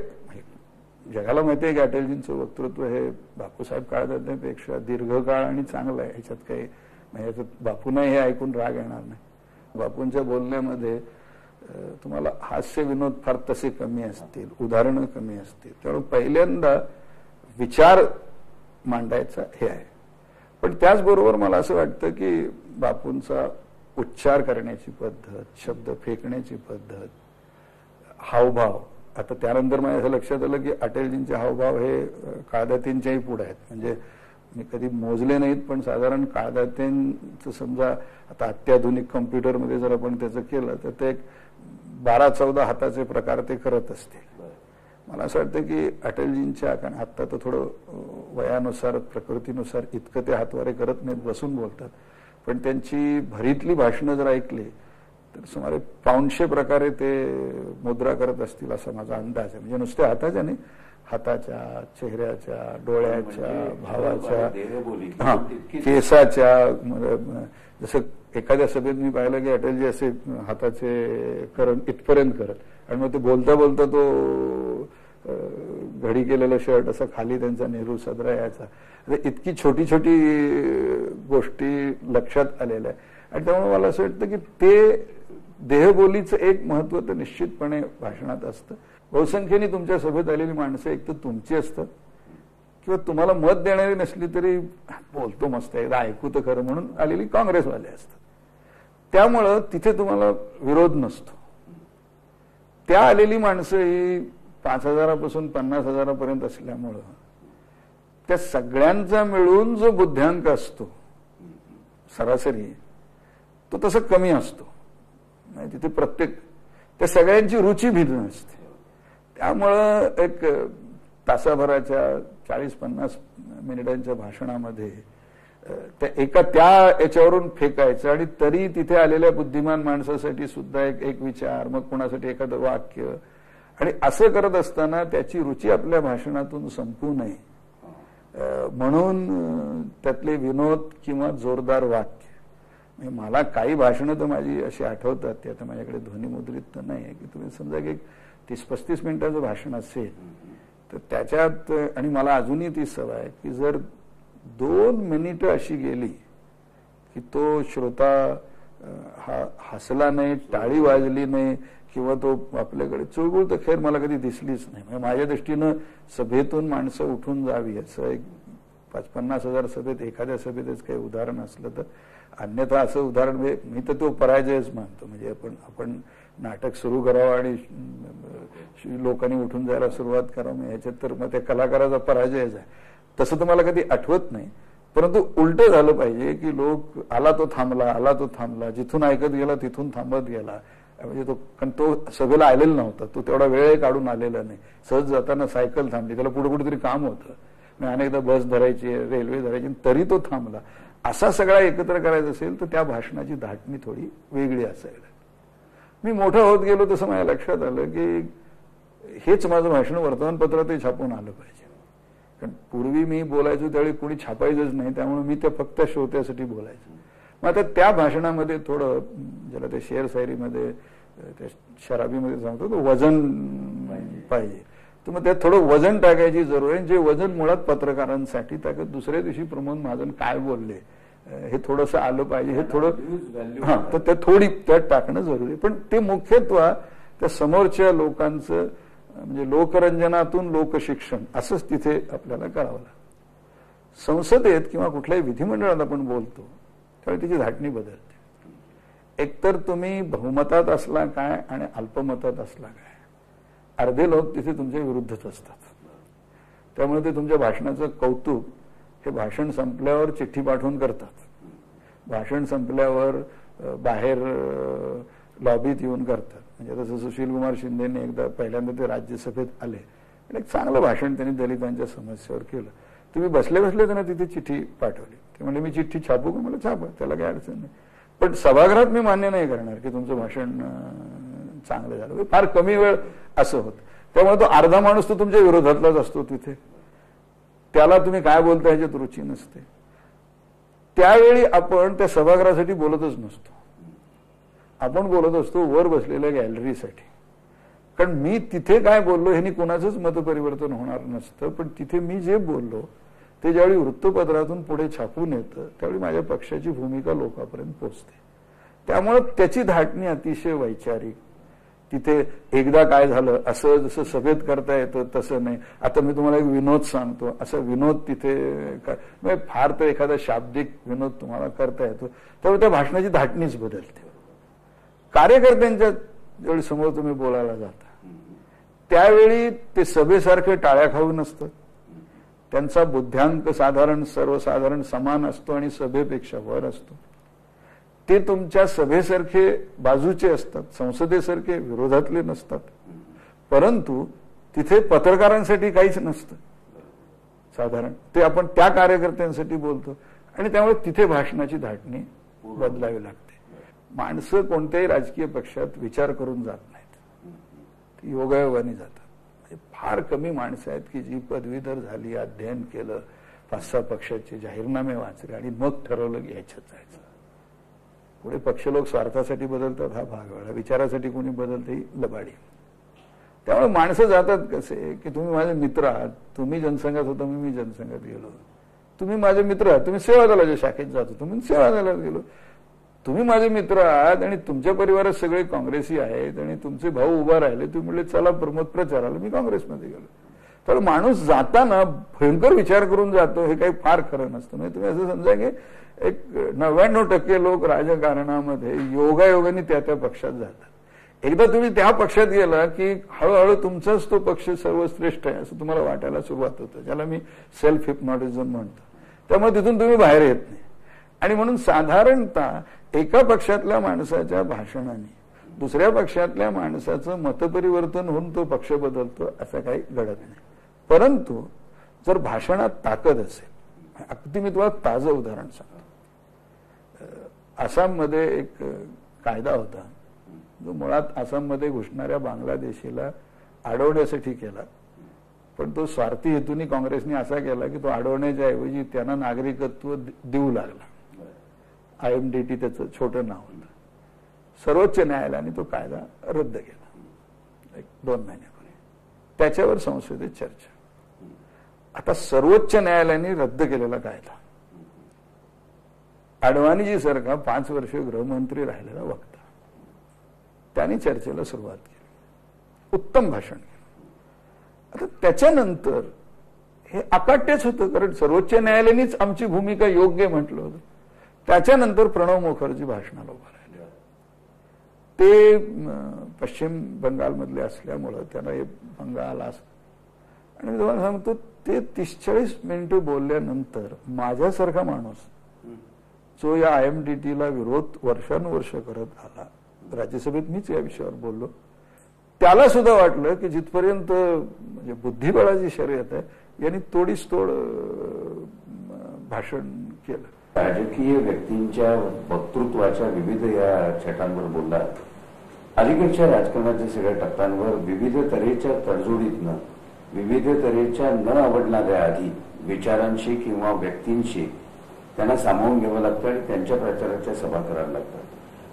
जगाला माहिती आहे की अटलजींचं वक्तृत्व हे बापूसाहेब काळदातेपेक्षा दीर्घकाळ आणि चांगलं आहे. ह्याच्यात काही म्हणजे बापूंना हे ऐकून राग येणार नाही. बापूंच्या बोलण्यामध्ये तुम्हाला हास्य विनोद फार तसे कमी असतील, उदाहरणं कमी असतील. त्यामुळे पहिल्यांदा विचार मांडायचा हे आहे. पण त्याचबरोबर मला असं वाटतं की बापूंचा उच्चार करण्याची पद्धत, शब्द फेकण्याची पद्धत, हावभाव, आता त्यानंतर माझ्या असं लक्षात आलं की अटलजींचे हावभाव हे काळदातेंच्याही पुढे आहेत. म्हणजे मी कधी मोजले नाहीत, पण साधारण काळदातेंचं समजा आता अत्याधुनिक कम्प्युटरमध्ये जर आपण त्याचं केलं तर ते 12-14 हाताचे प्रकार ते करत असतील. मला असं वाटतं की अटलजींच्या, कारण आत्ता तर थोडं वयानुसार प्रकृतीनुसार इतकं ते हातवारे करत नाहीत, बसून बोलतात, पण त्यांची भरीतली भाषणं जर ऐकली तर सुमारे 500 प्रकारे ते मुद्रा करत असतील असा माझा अंदाज आहे. म्हणजे नुसत्या हाताच्या नाही, हाताच्या, चेहऱ्याच्या, डोळ्याच्या, भावाच्या, केसाच्या. जसं एखाद्या सभेत मी पाहिलं की अटलजी असे हाताचे करत इथपर्यंत करत आणि मग ते बोलता बोलता तो घडी केलेलं शर्ट असं खाली त्यांचा नेहरू सदरा यायचा. इतकी छोटी छोटी गोष्टी लक्षात आलेल्या आहे. आणि त्यामुळे मला असं वाटतं की ते देहबोलीचं एक महत्व तर निश्चितपणे भाषणात असतं. बहुसंख्येने तुमच्या सभेत आलेली माणसं एक तर तुमची असतात किंवा तुम्हाला मत देणारी नसली तरी बोलतो मस्त एकदा ऐकू तर खरं म्हणून आलेली काँग्रेसवाले असतात. त्यामुळं तिथे तुम्हाला विरोध नसतो. त्या आलेली माणसं ही 5,000 50,000 असल्यामुळं त्या सगळ्यांचा मिळून जो बुद्ध्यांक असतो सरासरी तो तसा कमी असतो. तिथे प्रत्येक त्या सगळ्यांची रुची भिन्न असते. त्यामुळं एक तासाभराच्या 40-50 मिनिटांच्या भाषणामध्ये त्या याच्यावरून फेकायचं आणि तरी तिथे आलेल्या बुद्धिमान माणसासाठी सुद्धा एक विचार, मग कोणासाठी एखादं वाक्य, आणि असं करत असताना त्याची रुची आपल्या भाषणातून संपू नये म्हणून त्यातले विनोद किंवा जोरदार वाक्य. मला काही भाषणं तर माझी अशी आठवतात, ते आता माझ्याकडे ध्वनिमुद्रित तर नाही आहे, की तुम्ही समजा की 30-35 मिनिटाचं भाषण असेल तर त्याच्यात, आणि मला अजूनही ती सवय आहे की जर 2 मिनिटं अशी गेली की तो श्रोता हसला नाही, टाळी वाजली नाही किंवा तो आपल्याकडे चुळबुळ तर खैर मला कधी दिसलीच नाही. म्हणजे माझ्या दृष्टीनं सभेतून माणसं उठून जावी असं एक 50-50 हजार सभेत एखाद्या सभेतच काही उदाहरण असलं तर, अन्यथा असं उदाहरण मी तर तो पराजयच मानतो. म्हणजे आपण नाटक सुरू करावं आणि लोकांनी उठून जायला सुरुवात करावं ह्याच्यात तर मग त्या कलाकाराचा पराजयच आहे. तसं तर मला कधी आठवत नाही. परंतु उलट झालं पाहिजे की लोक आला तो थांबला, जिथून ऐकत गेला तिथून थांबत गेला. म्हणजे कारण तो सभेला आलेला नव्हता, तो तेवढा वेळ काढून आलेला नाही. सहज जाताना सायकल थांबली, त्याला पुढे कुठेतरी काम होतं, मी अनेकदा बस धरायची, रेल्वे धरायची, तरी तो थांबला. असा सगळा एकत्र करायचा असेल तर त्या भाषणाची धाटणी थोडी वेगळी असायला. मी मोठं होत गेलो तसं माझ्या लक्षात आलं की हेच माझं भाषण वर्तमानपत्रातही छापून आलं पाहिजे. कारण पूर्वी मी बोलायचो त्यावेळी कोणी छापायचंच नाही, त्यामुळे मी त्या फक्त श्रोत्यासाठी बोलायचो. मग आता त्या भाषणामध्ये थोडं, ज्याला ते शेर शायरीमध्ये त्या शराबीमध्ये सांगतो तो वजन पाहिजे, तर मग त्यात थोडं वजन टाकायची जरूर आहे. जे वजन मुळात पत्रकारांसाठी टाकत दुसऱ्या दिवशी प्रमोद महाजन काय बोलले हे थोडंसं आलं पाहिजे, हे थोडं तर ते थोडी त्यात टाकणं जरुरी आहे. पण ते मुख्यत्व त्या समोरच्या लोकांचं म्हणजे लोकरंजनातून लोकशिक्षण असंच तिथे आपल्याला करावं लागतं. संसदेत किंवा कुठल्याही विधिमंडळात आपण बोलतो त्यावेळी तिची धाटणी बदलते. एकतर तुम्ही बहुमतात असला काय आणि अल्पमतात असला काय, अर्धे लोक तिथे तुमच्या विरुद्धच असतात. त्यामुळे ते तुमच्या भाषणाचं कौतुक हे भाषण संपल्यावर चिठ्ठी पाठवून करतात. भाषण संपल्यावर बाहेर लॉबीत येऊन करतात. म्हणजे जसं सुशीलकुमार शिंदेने एकदा पहिल्यांदा ते राज्यसभेत आले, एक चांगलं भाषण त्यांनी दलितांच्या समस्येवर केलं. तुम्ही बसले त्यांना तिथे चिठ्ठी पाठवली. ते म्हणजे मी चिठ्ठी छापू का? मला छापा, त्याला काही अडचण नाही. पण सभागृहात मी मान्य नाही करणार की तुमचं भाषण चांगलं झालं. फार कमी वेळ असं होतं. त्यामुळे तो अर्धा माणूस तो तुमच्या विरोधातलाच असतो तिथे, त्याला तुम्ही काय बोलता ह्याच्यात रुची नसते. त्यावेळी आपण त्या सभागृहासाठी बोलतच नसतो, आपण बोलत असतो वर बसलेल्या गॅलरीसाठी. कारण मी तिथे काय बोललो ह्यानी कोणाचंच मतपरिवर्तन होणार नसतं, पण तिथे मी जे बोललो ते ज्यावेळी वृत्तपत्रातून पुढे छापून येतं त्यावेळी माझ्या पक्षाची भूमिका लोकांपर्यंत पोहोचते. त्यामुळे त्याची धाटणी अतिशय वैचारिक तिथे एकदा काय झालं असं जसं सभेत करता येतं तसं नाही. आता मी तुम्हाला एक विनोद सांगतो, असं विनोद तिथे म्हणजे फार तर एखादा शाब्दिक विनोद तुम्हाला करता येतो, त्यामुळे त्या भाषणाची धाटणीच बदलते. कार्यकर्त्यांच्या ज्यावेळी समोर तुम्ही बोलायला जाता त्यावेळी ते सभेसारखे टाळ्या खाऊ नसतात. त्यांचा बुद्ध्यांक साधारण सर्वसाधारण समान असतो आणि सभेपेक्षा वर असतो. ते तुमच्या सभेसारखे बाजूचे असतात, संसदेसारखे विरोधातले नसतात. परंतु तिथे पत्रकारांसाठी काहीच नसतं साधारण, ते आपण त्या कार्यकर्त्यांसाठी बोलतो आणि त्यामुळे तिथे भाषणाची धाटणी बदलावी लागते. माणसं कोणत्याही राजकीय पक्षात विचार करून जात नाहीत, ती योगायोगाने जातात. फार कमी माणसं आहेत की जी पदवीधर झाली, अध्ययन केलं, 5-6 पक्षाचे जाहीरनामे वाचले आणि मग ठरवलं की ह्याच्यात जायचं. पुढे पक्ष लोक स्वार्थासाठी बदलतात हा भाग वेगळा, विचारासाठी कोणी बदलते ही लबाडी. त्यामुळे माणसं जातात कसे की तुम्ही माझे मित्र आहात, तुम्ही जनसंघात होता मी जनसंघात गेलो, तुम्ही माझे मित्र आहात, तुम्ही सेवा दलाच्या शाखेत जातो, तुम्ही सेवा दलात गेलो, तुम्ही माझे मित्र आहात आणि तुमच्या परिवारात सगळे काँग्रेसी आहेत आणि तुमचे भाऊ उभा राहिले, तुम्ही म्हणले चला प्रमोद प्रचाराला, मी काँग्रेसमध्ये गेलो. तर माणूस जाताना भयंकर विचार करून जातो, हे काही फार खरं नसतं. म्हणजे तुम्ही असं समजा की एक 99% लोक राजकारणामध्ये योगायोगाने त्या पक्षात जातात. एकदा तुम्ही त्या पक्षात गेला की हळूहळू तुमचाच तो पक्ष सर्वश्रेष्ठ आहे असं तुम्हाला वाटायला सुरुवात होतं, ज्याला मी सेल्फ हिप्नॉटिझम म्हणतो. त्यामुळे तिथून तुम्ही बाहेर येत नाही. आणि म्हणून साधारणतः एका पक्षातल्या माणसाच्या भाषणाने दुसऱ्या पक्षातल्या माणसाचं मतपरिवर्तन होऊन तो पक्ष बदलतो असं काही घडत नाही. परंतु जर भाषणात ताकद असेल, अगदी मी तुम्हाला ताजं उदाहरण सांगतो. आसाममध्ये एक कायदा होता जो मुळात आसाममध्ये घुसणाऱ्या बांगलादेशीला अडवण्यासाठी केला, पण तो स्वार्थी हेतूने काँग्रेसने असा केला की तो अडवण्याच्या ऐवजी त्यांना नागरिकत्व देऊ लागला. IMDT त्याचं छोटं नाव होतं. सर्वोच्च न्यायालयाने तो कायदा रद्द केला 1-2 महिन्यापूर्वी. त्याच्यावर संसदेत चर्चा. आता सर्वोच्च न्यायालयाने रद्द केलेला कायदा, अडवाणीजी सारखा 5 वर्ष गृहमंत्री राहिलेला वक्ता, त्यांनी चर्चेला सुरुवात केली, उत्तम भाषण केलं. आता त्याच्यानंतर हे अकाट्यच होतं, कारण सर्वोच्च न्यायालयानेच आमची भूमिका योग्य म्हटलं होतं. त्याच्यानंतर प्रणव मुखर्जी भाषणाला उभा राहिले. ते पश्चिम बंगालमधले असल्यामुळं त्यांना हे भंग आला असं. आणि मी तुम्हाला सांगतो, ते 30-40 मिनिटं बोलल्यानंतर माझ्यासारखा माणूस जो या IMDTला विरोध वर्षानुवर्ष करत आला, राज्यसभेत मीच या विषयावर बोललो, त्याला सुद्धा वाटलं की जिथपर्यंत म्हणजे बुद्धिबळाची शर्यत आहे यांनी तोडीस तोड भाषण केलं. राजकीय व्यक्तींच्या वक्तृत्वाच्या विविध या छटांवर बोलला. अलीकडच्या राजकारणाच्या सगळ्या टप्प्यांवर विविध तऱ्हेच्या तडजोडीतनं विविध तऱ्हेच्या न आवडणाऱ्या आधी विचारांशी किंवा व्यक्तींशी त्यांना सामावून घ्यावं लागतं आणि त्यांच्या प्रचाराच्या सभा करायला लागतात.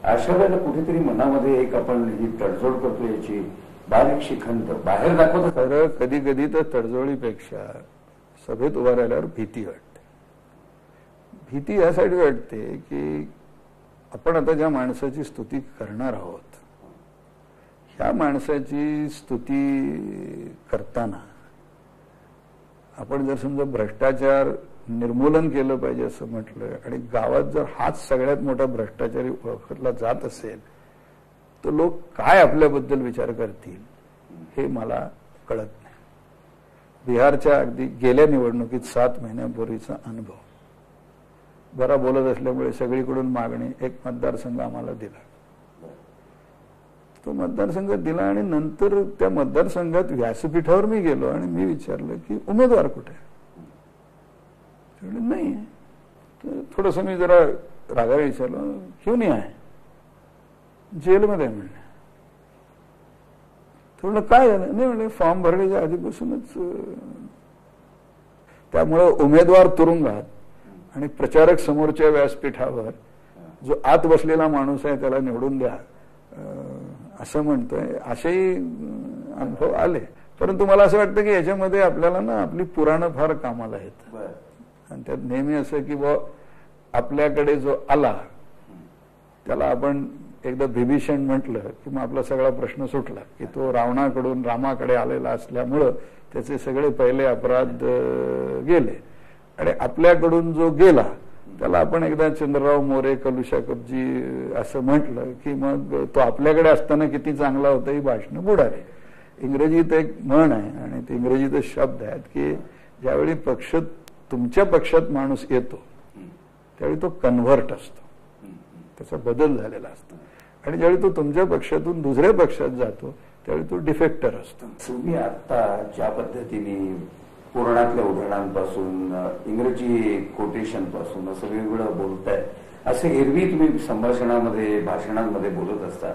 अशा वेळेला कुठेतरी मनामध्ये एक आपण ही तडजोड करतो याची बारीकशी खंत बाहेर दाखवत. खरं कधी कधी तर तडजोडीपेक्षा सभेत उभा राहिल्यावर भीती वाटते. भीती यासाठी वाटते की आपण आता ज्या माणसाची स्तुती करणार आहोत, ह्या माणसाची स्तुती करताना आपण जर समजा भ्रष्टाचार निर्मूलन केलं पाहिजे असं म्हटलं आणि गावात जर हाच सगळ्यात मोठा भ्रष्टाचारी ओळखला जात असेल तर लोक काय आपल्याबद्दल विचार करतील हे मला कळत नाही. बिहारच्या अगदी गेल्या निवडणुकीत 7 महिन्यांपूर्वीचा अनुभव बरा बोलत असल्यामुळे सगळीकडून मागणी, एक मतदारसंघ आम्हाला दिला. तो मतदारसंघ दिला आणि नंतर त्या मतदारसंघात व्यासपीठावर मी गेलो आणि मी विचारलं की उमेदवार कुठे? नाही. थोडस मी जरा रागाने विचारलं, क्यों नाही आहे? जेलमध्ये म्हणले. थोडं काय झालं? नाही म्हणले फॉर्म भरण्याच्या आधीपासूनच. त्यामुळं उमेदवार तुरुंगात आणि प्रचारक समोरच्या व्यासपीठावर, जो आत बसलेला माणूस आहे त्याला निवडून द्या असं म्हणतोय. असेही अनुभव आले. परंतु मला असं वाटतं की याच्यामध्ये आपल्याला ना आपली पुराणं फार कामाला येत आणि त्यात नेहमी असं की आपल्याकडे जो आला त्याला आपण एकदा विभीषण म्हटलं की मग आपला सगळा प्रश्न सुटला, की तो रावणाकडून रामाकडे आलेला असल्यामुळं त्याचे सगळे पहिले अपराध गेले, आणि आपल्याकडून जो गेला त्याला आपण एकदा चंद्रराव मोरे कलुशाकपजी असं म्हटलं की मग तो आपल्याकडे असताना किती चांगला होता ही भाषणं बुडाली. इंग्रजीत एक म्हण आहे आणि ते इंग्रजीतच शब्द आहेत की ज्यावेळी तुमच्या पक्षात माणूस येतो त्यावेळी तो कन्व्हर्ट असतो, त्याचा बदल झालेला असतो, आणि ज्यावेळी तो तुमच्या पक्षातून दुसऱ्या पक्षात जातो त्यावेळी तो डिफेक्टर असतो. तुम्ही आता ज्या पद्धतीने पुराणातल्या उदाहरणांपासून इंग्रजी कोटेशन पासून असं वेगवेगळं बोलताय, असं एरवी तुम्ही संभाषणामध्ये भाषणांमध्ये बोलत असता,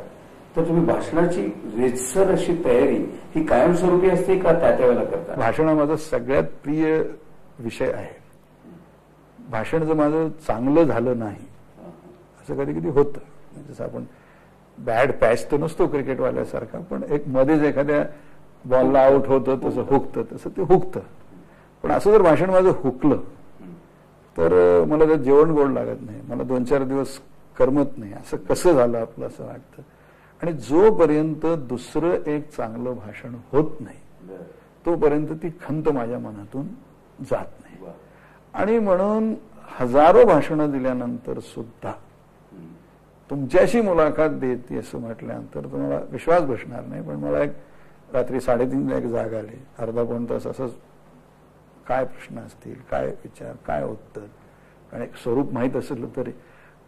तर तुम्ही भाषणाची रेतसर अशी तयारी ही कायमस्वरूपी असते का त्या वेळेला करता? भाषण हा माझा सगळ्यात प्रिय विषय आहे. भाषण जर माझं चांगलं झालं नाही असं कधी कधी होतं, जसं आपण बॅड पॅच तर नसतो क्रिकेटवाल्यासारखा, पण एक मध्येच एखाद्या बॉलला आउट होतं तसं हुकतं, तसं ते हुकतं. पण असं जर भाषण माझं हुकलं तर मला त्यात जेवण गोड लागत नाही, मला 2-4 दिवस करमत नाही. असं कसं झालं आपलं असं वाटतं. आणि जोपर्यंत दुसरं एक चांगलं भाषण होत नाही तोपर्यंत ती खंत माझ्या मनातून जात नाही. आणि म्हणून हजारो भाषणं दिल्यानंतर सुद्धा तुमच्याशी मुलाखत देते असं म्हटल्यानंतर तुम्हाला विश्वास बसणार नाही, पण मला एक रात्री 3:30 एक जाग आली, अर्धा पाऊण तास असंच काय प्रश्न असतील, काय विचार, काय उत्तर, आणि एक स्वरूप माहीत असलं तरी.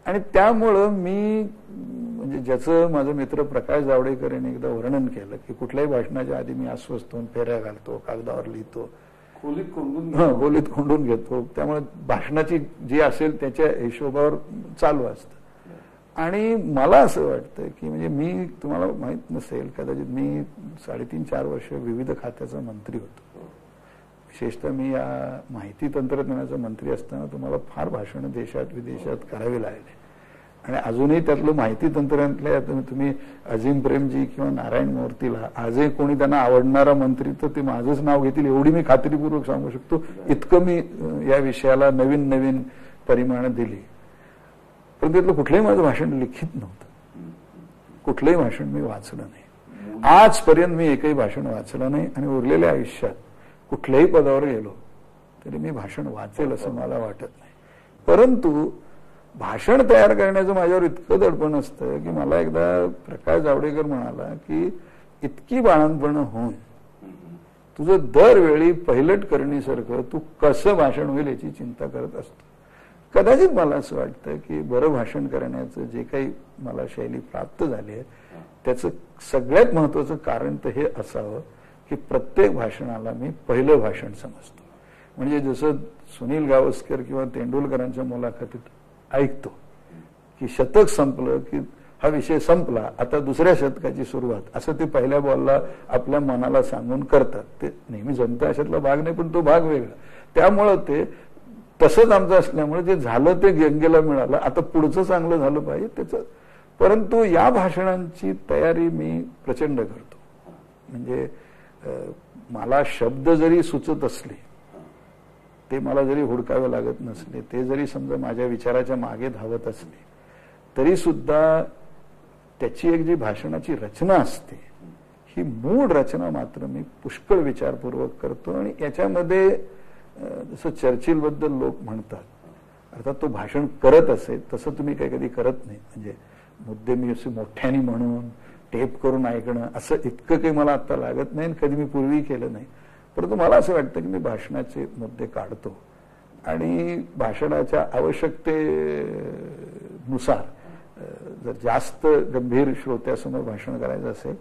आणि त्यामुळं मी म्हणजे ज्याचं माझं मित्र प्रकाश जावडेकर यांनी एकदा वर्णन केलं की कुठल्याही भाषणाच्या आधी मी अस्वस्थ होऊन फेऱ्या घालतो, कागदावर लिहितो, खोलीत कोंडून घेतो. त्यामुळे भाषणाची जी असेल त्याच्या हिशोबावर चालू असतं. आणि मला असं वाटतं की म्हणजे मी, तुम्हाला माहित नसेल कदाचित, मी 3.5-4 वर्ष विविध खात्याचा मंत्री होतो. विशेषतः मी या माहिती तंत्रज्ञानाचा मंत्री असताना तुम्हाला फार भाषणं देशात विदेशात करावी लागली, आणि अजूनही त्यातलं माहिती तंत्रज्ञानातल्या तुम्ही अजिम प्रेमजी किंवा नारायण मूर्तीला आजही कोणी त्यांना आवडणारा मंत्री तर ते माझंच नाव घेतील एवढी मी खात्रीपूर्वक सांगू शकतो. इतकं मी या विषयाला नवीन नवीन परिमाणं दिली. पण त्यातलं कुठलंही माझं भाषण लिखित नव्हतं, कुठलंही भाषण मी वाचलं नाही. आजपर्यंत मी एकही भाषण वाचलं नाही, आणि उरलेल्या आयुष्यात कुठल्याही पदावर गेलो तरी मी भाषण वाचेल असं मला वाटत नाही. परंतु भाषण तयार करण्याचं माझ्यावर इतकं दडपण असतं की मला एकदा प्रकाश जावडेकर म्हणाला की इतकी बाळणपणं होऊन तुझं दरवेळी पहिलट करणीसारखं तू कसं भाषण होईल याची चिंता करत असतो. कदाचित मला असं वाटतं की बरं भाषण करण्याचं जे काही मला शैली प्राप्त झाली आहे त्याचं सगळ्यात महत्वाचं कारण तर हे असावं की प्रत्येक भाषणाला मी पहिलं भाषण समजतो. म्हणजे जसं सुनील गावस्कर किंवा तेंडुलकरांच्या मुलाखतीत ऐकतो की शतक संपलं की हा विषय संपला, आता दुसऱ्या शतकाची सुरुवात, असं ते पहिल्या बॉलला आपल्या मनाला सांगून करतात. ते नेहमी जमतं अशातला भाग नाही, पण तो भाग वेगळा. त्यामुळं ते तसंच आमचं असल्यामुळे जे झालं ते गंगेला मिळालं, आता पुढचं चांगलं झालं पाहिजे त्याचं. परंतु या भाषणांची तयारी मी प्रचंड करतो. म्हणजे मला शब्द जरी सुचत असले, ते मला जरी हुडकावे लागत नसले, ते जरी समजा माझ्या विचाराच्या मागे धावत असले, तरी सुद्धा त्याची एक जी भाषणाची रचना असते ही मूळ रचना मात्र मी पुष्कळ विचारपूर्वक करतो. आणि याच्यामध्ये जसं चर्चिल बद्दल लोक म्हणतात, अर्थात तो भाषण करत असेल तसं तुम्ही काही कधी करत नाही. म्हणजे मुद्दे मी असे मोठ्याने म्हणून टेप करून ऐकणं असं इतकं काही मला आता लागत नाही, कधी मी पूर्वी केलं नाही. परंतु मला असं वाटतं की मी भाषणाचे मुद्दे काढतो आणि भाषणाच्या आवश्यकतेनुसार जर जास्त गंभीर श्रोत्यासमोर भाषण करायचं असेल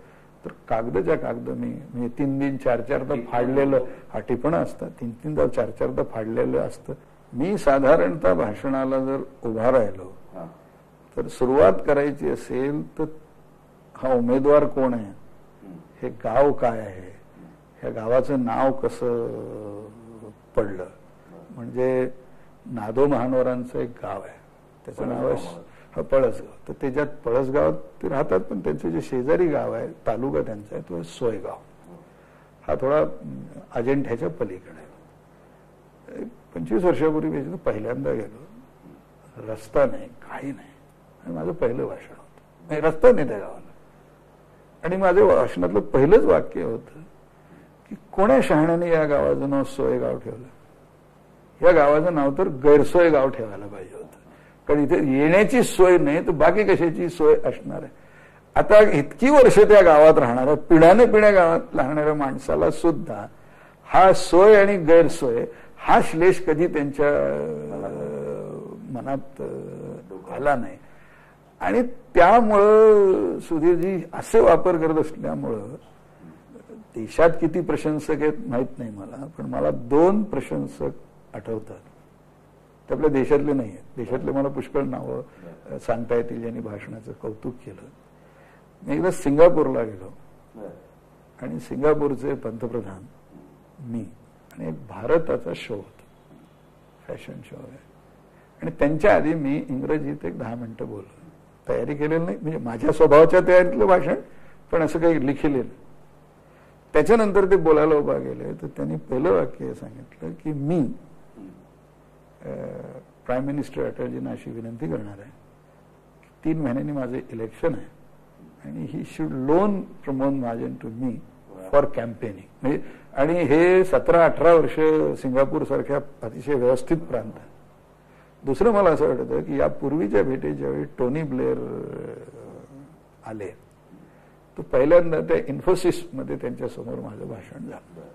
तर कागदच्या कागद मी 3 4-4दा फाडलेलं, हा टिपणं असतं, 3-3दा 4-4दा फाडलेलं असतं. मी साधारणतः भाषणाला जर उभा राहिलो तर सुरुवात करायची असेल तर हा उमेदवार कोण आहे, हे गाव काय आहे, ह्या गावाचं नाव कसं पडलं. म्हणजे नादो महानवरांचं एक गाव आहे, त्याचं नाव आहे पळसगाव. तर त्याच्यात पळसगावात ते राहतात, पण त्यांचं जे शेजारी गाव आहे, तालुका त्यांचा आहे, तो आहे सोयगाव. हा थोडा अजिंठ्याच्या पलीकडे. 25 वर्षापूर्वी पहिल्यांदा गेलो, रस्ता नाही, काही नाही, आणि माझं पहिलं भाषण होतं. रस्ता नाही त्या गावाला. आणि माझ्या भाषणातलं पहिलंच वाक्य होतं की कोण्या शहाण्याने या गावाचं नाव सोय गाव ठेवलं. या गावाचं नाव तर गैरसोय गाव ठेवायला पाहिजे होतं, कारण इथे येण्याची सोय नाही तर बाकी कशाची सोय असणार आहे. आता इतकी वर्ष त्या गावात राहणाऱ्या पिढ्या गावात राहणाऱ्या माणसाला सुद्धा हा सोय आणि गैरसोय हा श्लेष कधी त्यांच्या मनात आला नाही. आणि त्यामुळं सुधीरजी असे वापर करत असल्यामुळं देशात किती प्रशंसक आहेत माहित नाही मला, पण मला 2 प्रशंसक आठवतात. ते आपल्या देशातले नाही आहेत. देशातले मला पुष्कळ नावं सांगता येतील ज्यांनी भाषणाचं कौतुक केलं. मी एकदा सिंगापूरला गेलो आणि सिंगापूरचे पंतप्रधान, मी आणि एक भारताचा शो होता, फॅशन शो आहे. आणि त्यांच्या आधी मी इंग्रजीत एक 10 मिनिटं बोललो. तयारी केलेली नाही, म्हणजे माझ्या स्वभावाच्या तयारीतलं भाषण, पण असं काही लिहिलेलं. त्याच्यानंतर ते बोलायला उभा गेले तर त्यांनी पहिलं वाक्य सांगितलं की मी प्राईम मिनिस्टर अटलजींना अशी विनंती करणार आहे की 3 महिन्यांनी माझे इलेक्शन आहे आणि he should loan Pramod Mahajan to me for campaigning. म्हणजे आणि हे 17-18 वर्ष सिंगापूर सारख्या अतिशय व्यवस्थित प्रांत आहे. दुसरं मला असं वाटतं की या पूर्वीच्या भेटीत ज्यावेळी टोनी ब्लेअर आले तो पहिल्यांदा त्या इन्फोसिसमध्ये त्यांच्यासमोर माझं भाषण झालं.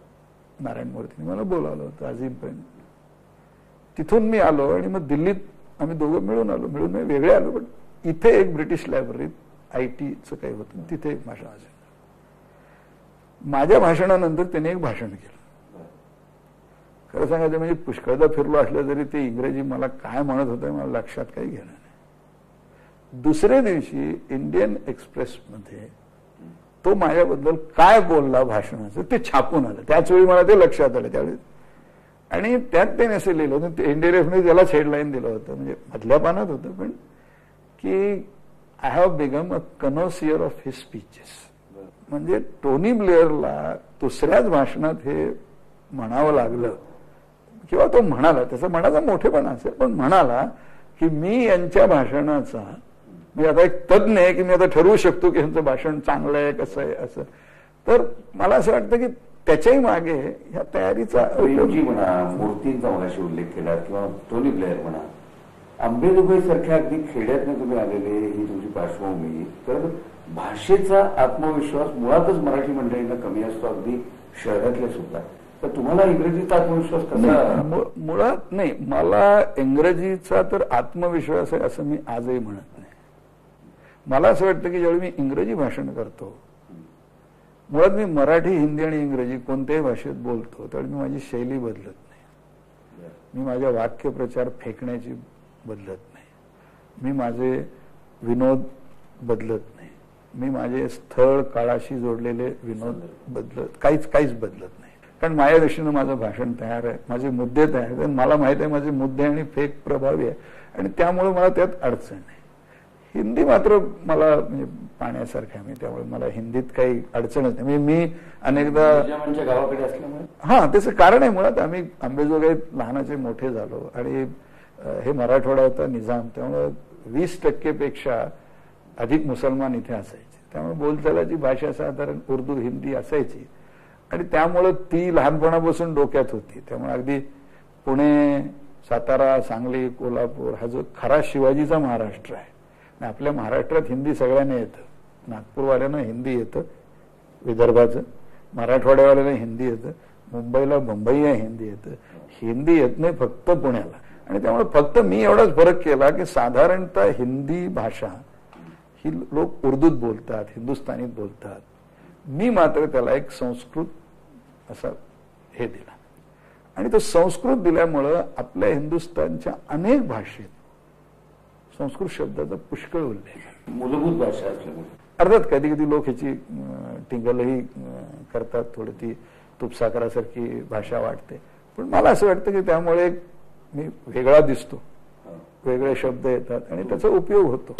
नारायण मूर्तीने मला बोलावलं होतं अझीमपर्यंत. तिथून मी आलो आणि मग दिल्लीत आम्ही दोघं मिळून आलो. मिळून वेगळे आलो, पण इथे एक ब्रिटिश लायब्ररीत ITचं काही होतं, तिथे एक भाषण असेल. माझ्या भाषणानंतर त्याने एक भाषण केलं. खरं सांगायचं म्हणजे पुष्कळदा फिरलो असलं तरी ते इंग्रजी मला काय म्हणत होतं मला लक्षात काही घेणं नाही. दुसऱ्या दिवशी इंडियन एक्सप्रेसमध्ये तो माझ्याबद्दल काय बोलला भाषणाचं ते छापून आलं. त्याच वेळी मला ते लक्षात आलं त्यावेळी. आणि त्यात त्याने असं लिहिलं होतं, NDTVने त्यालाच हेडलाईन दिलं होतं, म्हणजे मधल्या पानात होतं, पण की I have become a कनोसियर of his speeches. म्हणजे टोनी ब्लेअरला दुसऱ्याच भाषणात हे म्हणावं लागलं किंवा तो म्हणाला, त्याचा मनाचा मोठेपणा असेल, पण म्हणाला की मी यांच्या भाषणाचा, मी आता एक तज्ञ आहे की मी आता ठरवू शकतो की यांचं भाषण चांगलं आहे कसं आहे असं. तर मला असं वाटतं की त्याच्याही मागे ह्या तयारीचा म्हणा, मूर्तींचा मगाशी उल्लेख केला किंवा टोनी ब्लेअर म्हणा, अंबेदुबई सारख्या अगदी खेड्यातनं तुम्ही आलेले, ही तुमची पार्श्वभूमी, तर भाषेचा आत्मविश्वास मुळातच मराठी मंडळींना कमी असतो, अगदी शहरातल्या सुद्धा. तर तुम्हाला इंग्रजीचा आत्मविश्वास कसा? मुळात नाही, मला इंग्रजीचा तर आत्मविश्वास आहे असं मी आजही म्हणत नाही. मला असं वाटतं की ज्यावेळी मी इंग्रजी भाषण करतो, मुळात मी मराठी, हिंदी आणि इंग्रजी कोणत्याही भाषेत बोलतो, त्यावेळी मी माझी शैली बदलत नाही. मी माझ्या वाक्यप्रचार फेकण्याची बदलत नाही. मी माझे विनोद बदलत नाही. मी माझे स्थळ काळाशी जोडलेले विनोद काहीच बदलत नाही. कारण माझ्या दृष्टीनं माझं भाषण तयार आहे, माझे मुद्दे तयार आहेत, मला माहित आहे माझे मुद्दे आणि फेक प्रभावी आहे, आणि त्यामुळे मला त्यात अडचण नाही. हिंदी मात्र मला म्हणजे पाण्यासारखं आहे, त्यामुळे मला हिंदीत काही अडचणच नाही. मी अनेकदा गावाकडे असल्यामुळे हा त्याचं कारण आहे. मुळात आम्ही अंबेजोगाईत लहानाचे मोठे झालो आणि हे मराठवाडा होता निजाम, त्यामुळे 20% पेक्षा अधिक मुसलमान इथे असायचे. त्यामुळे बोलचालाची भाषा साधारण उर्दू हिंदी असायची आणि त्यामुळे ती लहानपणापासून डोक्यात होती. त्यामुळे अगदी पुणे, सातारा, सांगली, कोल्हापूर हा जो खरा शिवाजीचा महाराष्ट्र आहे. आपल्या महाराष्ट्रात हिंदी सगळ्यांना येतं. नागपूरवाल्यांना हिंदी येतं विदर्भाचं, मराठवाड्यावाल्यांना हिंदी येतं, मुंबईला मुंबई हिंदी येतं. हिंदी येत नाही फक्त पुण्याला. आणि त्यामुळे फक्त मी एवढाच फरक केला की साधारणतः हिंदी भाषा ही लोक उर्दूत बोलतात, हिंदुस्थानीत बोलतात. मी मात्र त्याला एक संस्कृत असा हे दिला. आणि तो संस्कृत दिल्यामुळं आपल्या हिंदुस्थानच्या अनेक भाषेत संस्कृत शब्दाचा पुष्कळ उल्लेख, मूलभूत भाषा असल्यामुळे. अर्थात कधी कधी लोक ह्याची टिंगलही करतात, थोडी ती तुपसाकरासारखी भाषा वाटते. पण मला असं वाटतं की त्यामुळे मी वेगळा दिसतो, वेगळे शब्द येतात आणि त्याचा उपयोग होतो.